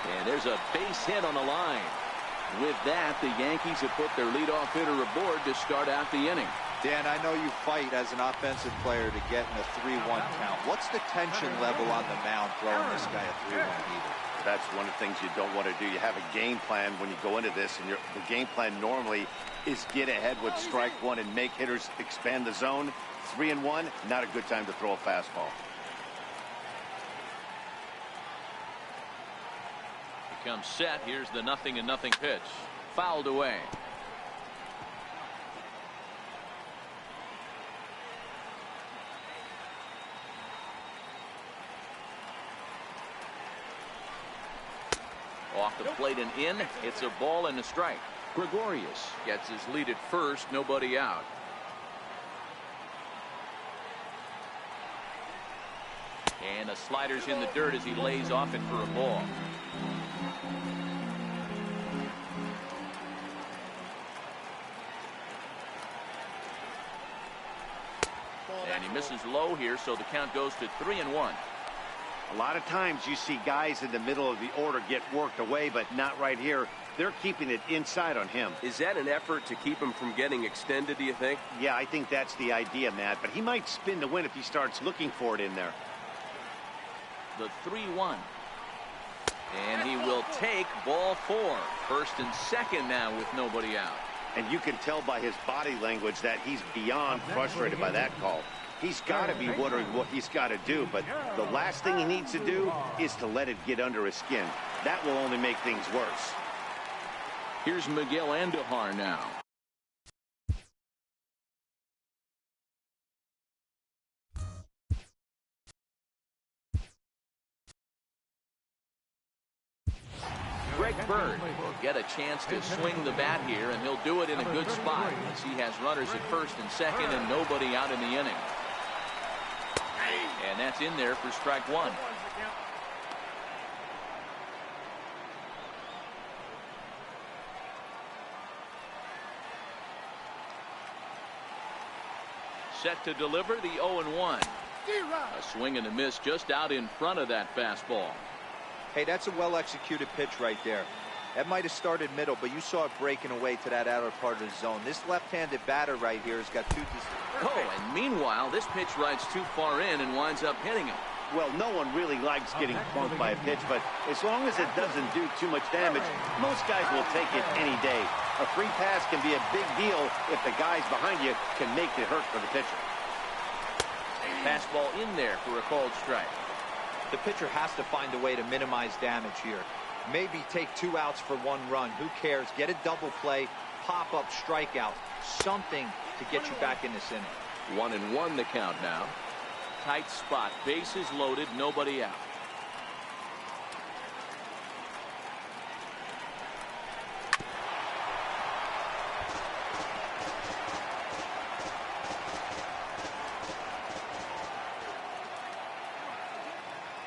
Speaker 1: And there's a base hit on the line. With that, the Yankees have put their leadoff hitter aboard to start out the inning.
Speaker 3: Dan, I know you fight as an offensive player to get in a 3-1 count. What's the tension level on the mound throwing this guy a 3-1 heater?
Speaker 2: That's one of the things you don't want to do. You have a game plan when you go into this, and the game plan normally is get ahead with strike one and make hitters expand the zone. 3-1, not a good time to throw a fastball.
Speaker 1: Comes set. Here's the 0-0 pitch. Fouled away. Off the plate and in. It's a ball and a strike. Gregorius gets his lead at first. Nobody out. And a slider's in the dirt as he lays off it for a ball. And he misses low here, so the count goes to 3-1.
Speaker 2: A lot of times you see guys in the middle of the order get worked away, but not right here. They're keeping it inside on him.
Speaker 5: Is that an effort to keep him from getting extended, do you think?
Speaker 2: Yeah, I think that's the idea, Matt, but he might spin to win if he starts looking for it in there.
Speaker 1: The 3-1. And he will take ball 4. First and second now with nobody out.
Speaker 2: And you can tell by his body language that he's beyond frustrated by that call. He's got to be wondering what he's got to do, but the last thing he needs to do is to let it get under his skin. That will only make things worse.
Speaker 1: Here's Miguel Andujar now. Greg Bird will get a chance to swing the bat here, and he'll do it in a good spot as he has runners at first and second and nobody out in the inning. And that's in there for strike 1. Set to deliver the 0-1. A swing and a miss just out in front of that fastball.
Speaker 3: Hey, that's a well-executed pitch right there. That might have started middle, but you saw it breaking away to that outer part of the zone. This left-handed batter right here has got two.
Speaker 1: Oh, and meanwhile, this pitch rides too far in and winds up hitting him.
Speaker 2: Well, no one really likes getting bumped by a pitch, but as long as it doesn't do too much damage, most guys will take it any day. A free pass can be a big deal if the guys behind you can make it hurt for the pitcher.
Speaker 1: Fastball in there for a called strike.
Speaker 3: The pitcher has to find a way to minimize damage here. Maybe take 2 outs for 1 run. Who cares? Get a double play, pop up, strikeout, something to get you back in this inning.
Speaker 1: 1-1 the count now. Tight spot, bases loaded, nobody out.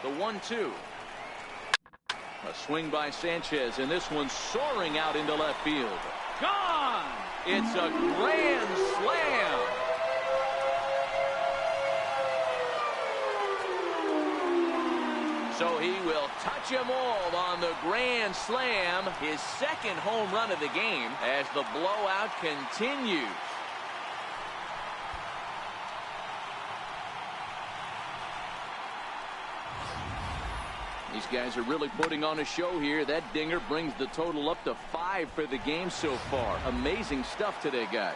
Speaker 1: The 1-2. A swing by Sanchez, and this one's soaring out into left field. Gone! It's a grand slam. So he will touch them all on the grand slam, his second home run of the game as the blowout continues. These guys are really putting on a show here. That dinger brings the total up to 5 for the game so far. Amazing stuff today, guys.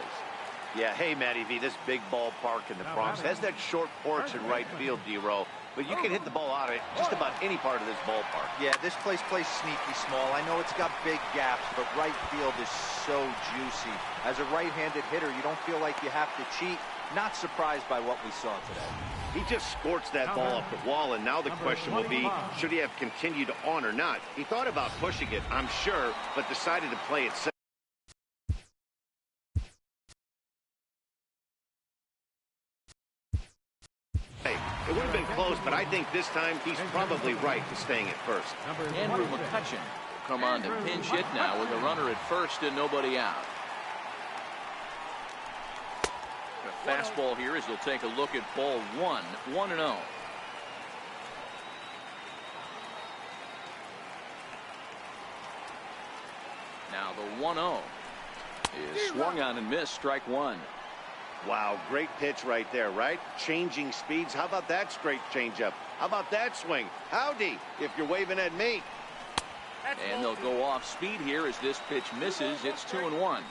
Speaker 2: Yeah, hey, Matty V, this big ballpark in the Bronx has that short porch in right field, D-Row. But you can hit the ball out of it just about any part of this ballpark.
Speaker 3: Yeah, this place plays sneaky small. I know it's got big gaps, but right field is so juicy. As a right-handed hitter, you don't feel like you have to cheat. Not surprised by what we saw today.
Speaker 2: He just scorched that ball up the wall, and now the question will be, should he have continued on or not? He thought about pushing it, I'm sure, but decided to play it safe. It would have been close, but I think this time he's probably right to staying at first.
Speaker 1: Andrew McCutchen will come on to pinch hit now with a runner at first and nobody out. A fastball here as he'll take a look at ball 1, 1-0. Now the 1-0 is swung on and missed, strike 1.
Speaker 2: Wow, great pitch right there, right? Changing speeds. How about that straight changeup? How about that swing? Howdy, if you're waving at me.
Speaker 1: And they'll go off speed here as this pitch misses. It's 2-1.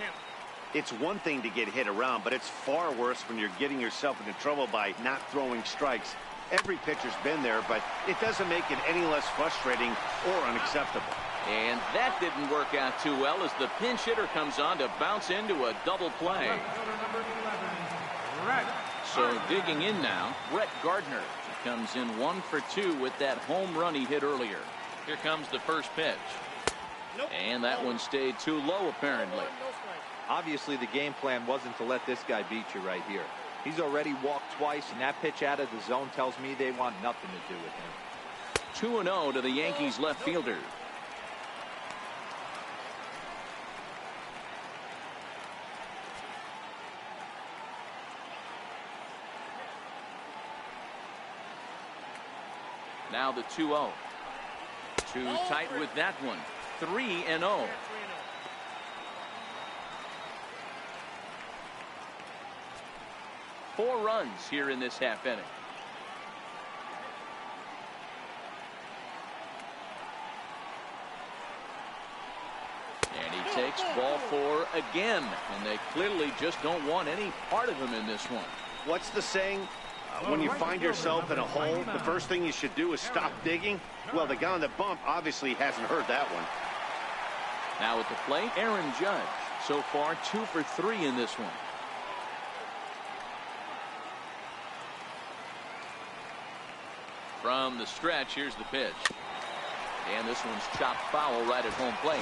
Speaker 2: It's one thing to get hit around, but it's far worse when you're getting yourself into trouble by not throwing strikes. Every pitcher's been there, but it doesn't make it any less frustrating or unacceptable.
Speaker 1: And that didn't work out too well as the pinch hitter comes on to bounce into a double play. So digging in now, Brett Gardner. He comes in 1 for 2 with that home run he hit earlier. Here comes the first pitch. And that one stayed too low apparently.
Speaker 3: Obviously the game plan wasn't to let this guy beat you right here. He's already walked twice, and that pitch out of the zone tells me they want nothing to do with him.
Speaker 1: 2-0 to the Yankees left fielder. Now the 2-0. Too tight with that one. 3-0. Four runs here in this half inning. And he takes ball 4 again. And they clearly just don't want any part of him in this one.
Speaker 2: What's the saying? When you find yourself in a hole, the first thing you should do is stop digging. Well, the guy on the bump obviously hasn't heard that one.
Speaker 1: Now at the plate, Aaron Judge. So far, 2 for 3 in this one. From the stretch, here's the pitch. And this one's chopped foul right at home plate.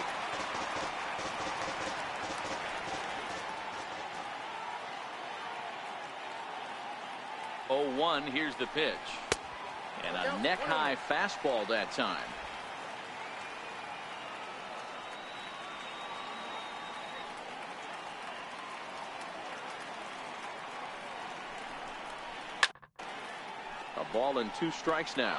Speaker 1: Oh, 1, here's the pitch. And a neck-high fastball that time. Ball and 2 strikes now.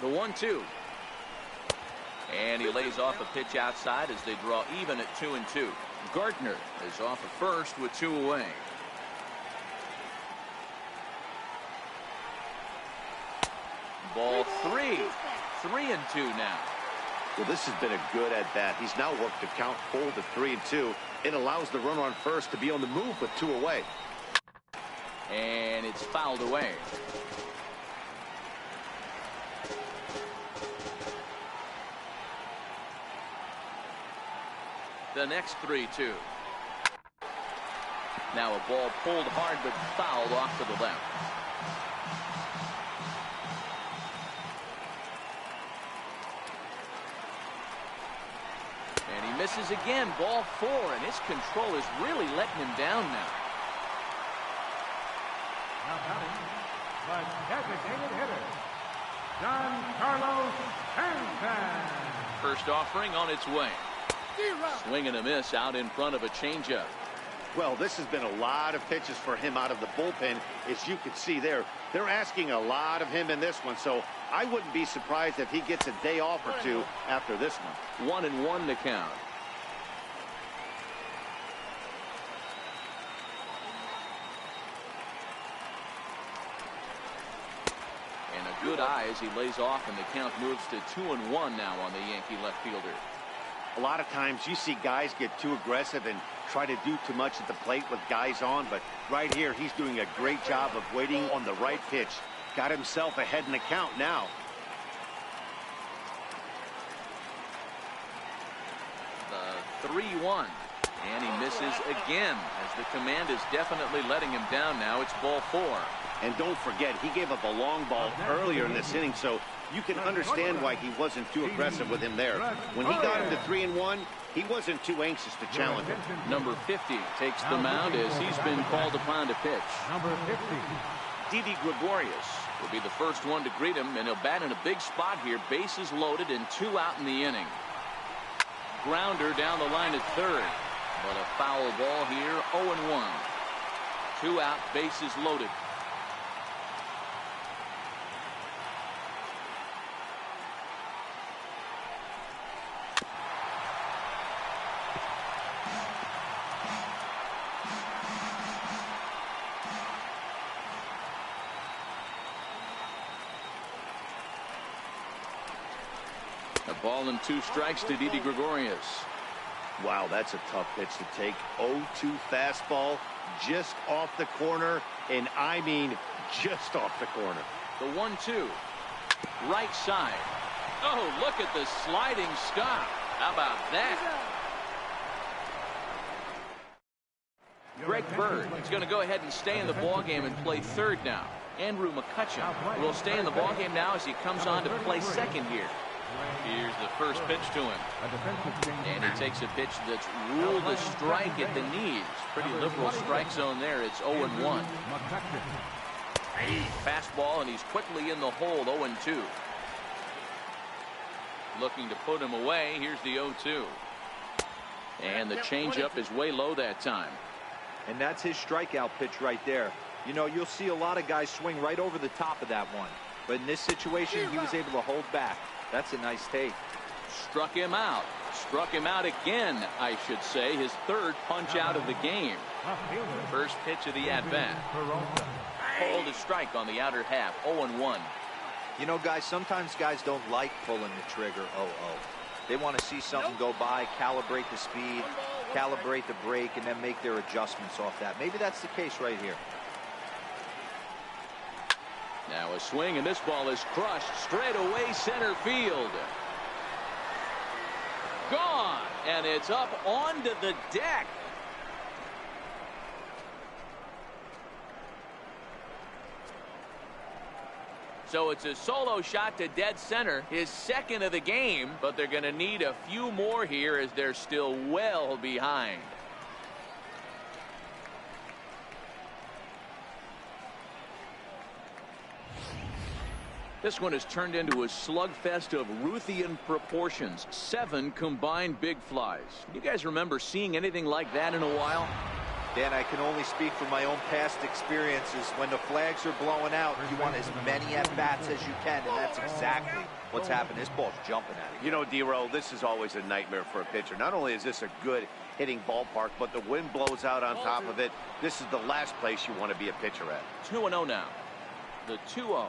Speaker 1: The 1-2. And he lays off a pitch outside as they draw even at 2-2. Gardner is off at first with 2 away. Ball 3. 3-2 now.
Speaker 2: Well, this has been a good at bat. He's now worked the count full to 3-2. It allows the runner on first to be on the move with 2 away.
Speaker 1: And it's fouled away. The next 3-2. Now a ball pulled hard but fouled off to the left. And he misses again. Ball 4, and his control is really letting him down now.
Speaker 4: Now batting, the designated hitter, Giancarlo Stanton.
Speaker 1: First offering on its way. Swing and a miss out in front of a changeup.
Speaker 2: Well, this has been a lot of pitches for him out of the bullpen. As you can see there, they're asking a lot of him in this one, so I wouldn't be surprised if he gets a day off or 2 after this one.
Speaker 1: 1-1 to count. And a good eye as he lays off, and the count moves to 2-1 now on the Yankee left fielder.
Speaker 2: A lot of times you see guys get too aggressive and try to do too much at the plate with guys on, but right here he's doing a great job of waiting on the right pitch. Got himself ahead in the count now.
Speaker 1: The 3-1. And he misses again as the command is definitely letting him down now. It's ball 4.
Speaker 2: And don't forget, he gave up a long ball earlier in this inning, so you can understand why he wasn't too aggressive with him there. When he got him to 3-1, he wasn't too anxious to challenge him.
Speaker 1: Number 50 takes the mound as he's been called upon to pitch.
Speaker 4: Number 50.
Speaker 1: Didi Gregorius will be the first one to greet him, and he'll bat in a big spot here. Bases loaded and 2 out in the inning. Grounder down the line at third, but a foul ball here. 0-1. 2 out, bases loaded. A ball and 2 strikes to Didi Gregorius.
Speaker 2: Wow, that's a tough pitch to take. 0-2 fastball just off the corner, and I mean just off the corner.
Speaker 1: The 1-2. Right side. Oh, look at the sliding stop. How about that? Greg Bird is going to go ahead and stay in the ballgame and play third now. Andrew McCutcheon will stay in the ballgame now as he comes on to play second here. Here's the first pitch to him. And he takes a pitch that's ruled a strike at the knees. Pretty liberal strike zone there. It's 0-1. Fastball, and he's quickly in the hole. 0-2. Looking to put him away. Here's the 0-2. And the changeup is way low that time.
Speaker 3: And that's his strikeout pitch right there. You know, you'll see a lot of guys swing right over the top of that one. But in this situation, he was able to hold back. That's a nice take.
Speaker 1: Struck him out. Struck him out again, I should say. His third punch out of the game. First pitch of the at-bat. Called a strike on the outer half. 0-1.
Speaker 3: You know, guys, sometimes guys don't like pulling the trigger 0-0. They want to see something go by, calibrate the speed, calibrate the brake, and then make their adjustments off that. Maybe that's the case right here.
Speaker 1: Now a swing, and this ball is crushed straight away center field. Gone, and it's up onto the deck. So it's a solo shot to dead center, his second of the game, but they're going to need a few more here as they're still well behind. This one has turned into a slugfest of Ruthian proportions. 7 combined big flies. You guys remember seeing anything like that in a while?
Speaker 3: Dan, I can only speak from my own past experiences. When the flags are blowing out, you want as many at-bats as you can, and that's exactly what's happened. This ball's jumping at it.
Speaker 2: You know, D-Roll, this is always a nightmare for a pitcher. Not only is this a good hitting ballpark, but the wind blows out on top of it. This is the last place you want to be a pitcher at.
Speaker 1: 2-0 now. The 2-0.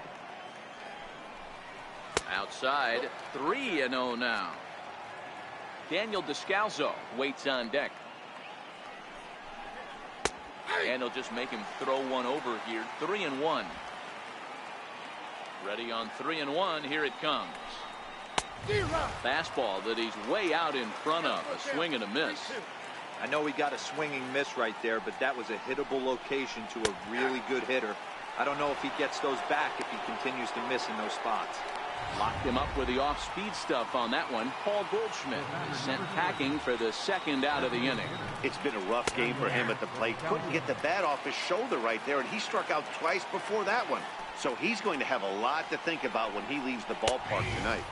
Speaker 1: Outside, 3-0 now. Daniel Descalzo waits on deck. And he'll just make him throw one over here. 3-1. Ready on 3-1. Here it comes. Fastball that he's way out in front of. A swing and a miss.
Speaker 3: I know he got a swinging miss right there, but that was a hittable location to a really good hitter. I don't know if he gets those back if he continues to miss in those spots.
Speaker 1: Locked him up with the off-speed stuff on that one. Paul Goldschmidt is sent packing for the second out of the inning.
Speaker 2: It's been a rough game for him at the plate. Couldn't get the bat off his shoulder right there, and he struck out twice before that one. So he's going to have a lot to think about when he leaves the ballpark tonight.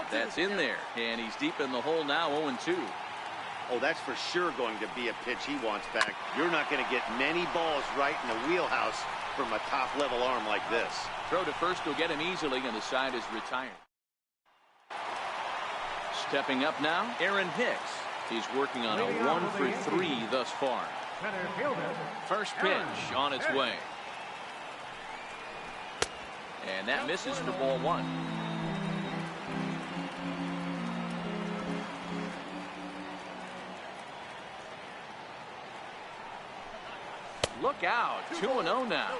Speaker 1: That's in there, and he's deep in the hole now, 0-2.
Speaker 2: Oh, that's for sure going to be a pitch he wants back. You're not going to get many balls right in the wheelhouse from a top-level arm like this.
Speaker 1: Throw to first will get him easily, and the side is retired. Stepping up now, Aaron Hicks. He's working on a 1-for-3 thus far. First pitch on its way. And that misses for ball 1. Look out, 2-0 now.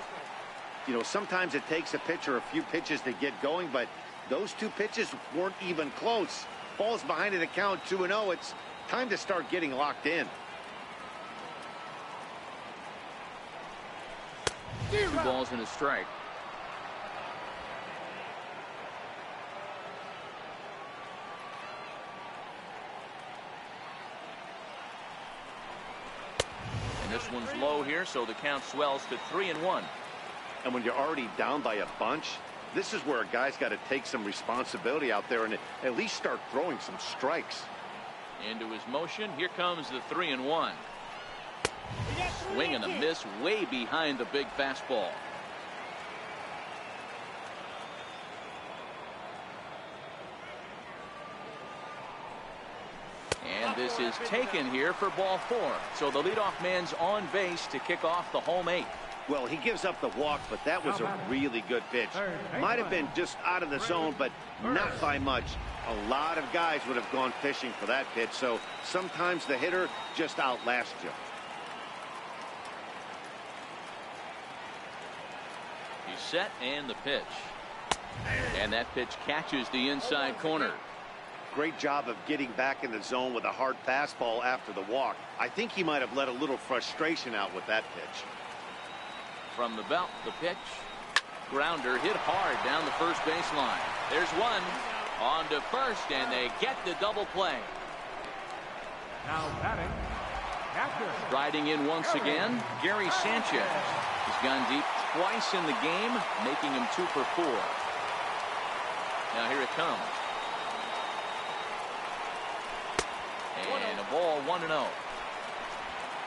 Speaker 2: You know, sometimes it takes a pitcher a few pitches to get going, but those 2 pitches weren't even close. Ball's behind in the count, 2-0. It's time to start getting locked in.
Speaker 1: 2 balls and a strike. And this one's low here, so the count swells to 3-1.
Speaker 2: And when you're already down by a bunch, this is where a guy's got to take some responsibility out there and at least start throwing some strikes.
Speaker 1: Into his motion. Here comes the 3-1. Swing and a miss way behind the big fastball. And this is taken here for ball 4. So the leadoff man's on base to kick off the home 8th.
Speaker 2: Well, he gives up the walk, but that was a really good pitch. Might have been just out of the zone, but not by much. A lot of guys would have gone fishing for that pitch, so sometimes the hitter just outlasts you.
Speaker 1: He's set, and the pitch. And that pitch catches the inside corner.
Speaker 2: Great job of getting back in the zone with a hard fastball after the walk. I think he might have let a little frustration out with that pitch.
Speaker 1: From the belt, the pitch. Grounder hit hard down the first baseline. There's one. On to first, and they get the double play.
Speaker 4: Now batting, catcher.
Speaker 1: Riding in once again, Gary Sanchez. He's gone deep twice in the game, making him 2 for 4. Now here it comes. And a ball, 1-0.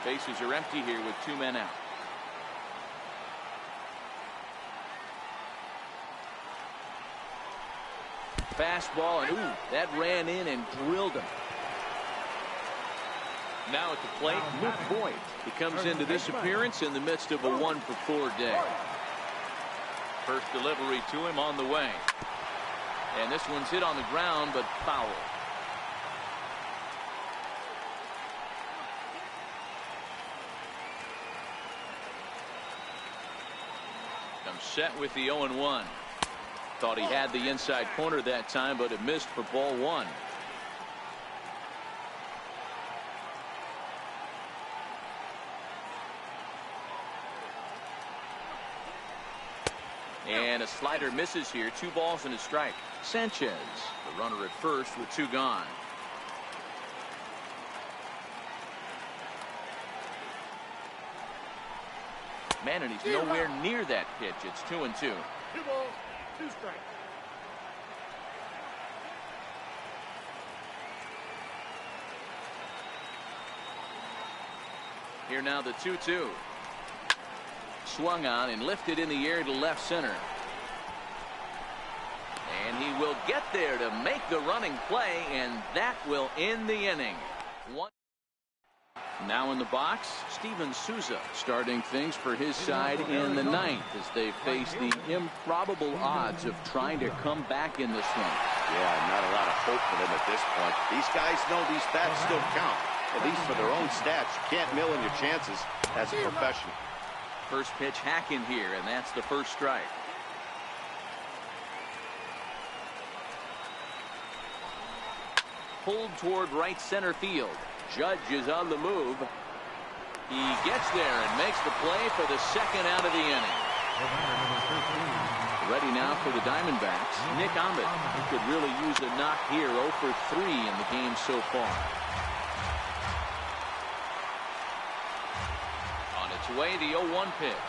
Speaker 1: Bases are empty here with 2 men out. Fastball, and ooh, that ran in and drilled him. Now at the plate, Luke Voigt. He comes into this appearance in the midst of a 1-for-4 day. First delivery to him on the way. And this one's hit on the ground, but foul. Comes set with the 0-1. Thought he had the inside corner that time, but it missed for ball 1. And a slider misses here. 2 balls and a strike. Sanchez, the runner at first with 2 gone. Man, and he's nowhere near that pitch. It's 2-2.
Speaker 4: 2 balls, 2 strikes.
Speaker 1: Here now the 2-2. Swung on and lifted in the air to left center. And he will get there to make the running play, and that will end the inning. Now in the box, Steven Souza starting things for his side in the ninth as they face the improbable odds of trying to come back in this one.
Speaker 2: Yeah, not a lot of hope for them at this point. These guys know these bats still count, at least for their own stats. You can't mill in your chances as a professional.
Speaker 1: First pitch hacking here, and that's the first strike. Pulled toward right center field. Judge is on the move. He gets there and makes the play for the second out of the inning. Ready now for the Diamondbacks, Nick Ahmed, who could really use a knock here. 0 for 3 in the game so far. On its way, the 0-1 pitch.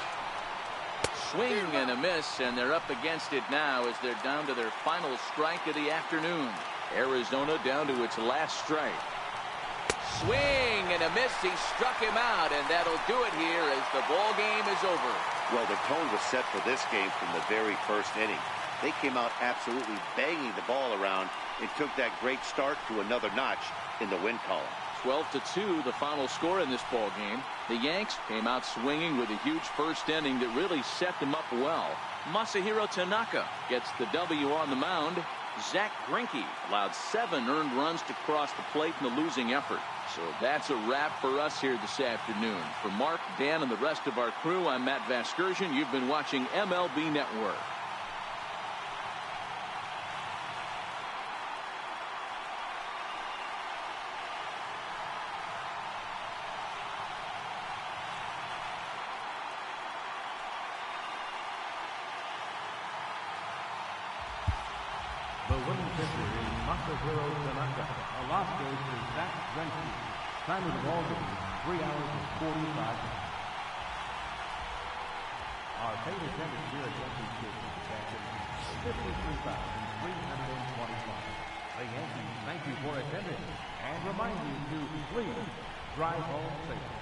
Speaker 1: Swing and a miss, and they're up against it now as they're down to their final strike of the afternoon. Arizona down to its last strike. Swing and a miss. He struck him out, and that'll do it here as the ball game is over.
Speaker 2: Well, the tone was set for this game from the very first inning. They came out absolutely banging the ball around and took that great start to another notch in the win column.
Speaker 1: 12-2 the final score in this ball game. The Yanks came out swinging with a huge first inning that really set them up well. Masahiro Tanaka gets the W on the mound. Zach Greinke allowed 7 earned runs to cross the plate in the losing effort. So that's a wrap for us here this afternoon. For Mark, Dan, and the rest of our crew, I'm Matt Vasgersian. You've been watching MLB Network.
Speaker 4: The winning pitcher is Masahiro Tanaka. A loss goes to Zach Greinke. Time of the ball game, 3 hours and 45 minutes. Our paid attendance here at Yankee Stadium this afternoon is 53,325. The Yankees thank you for attending and remind you to please drive home safely.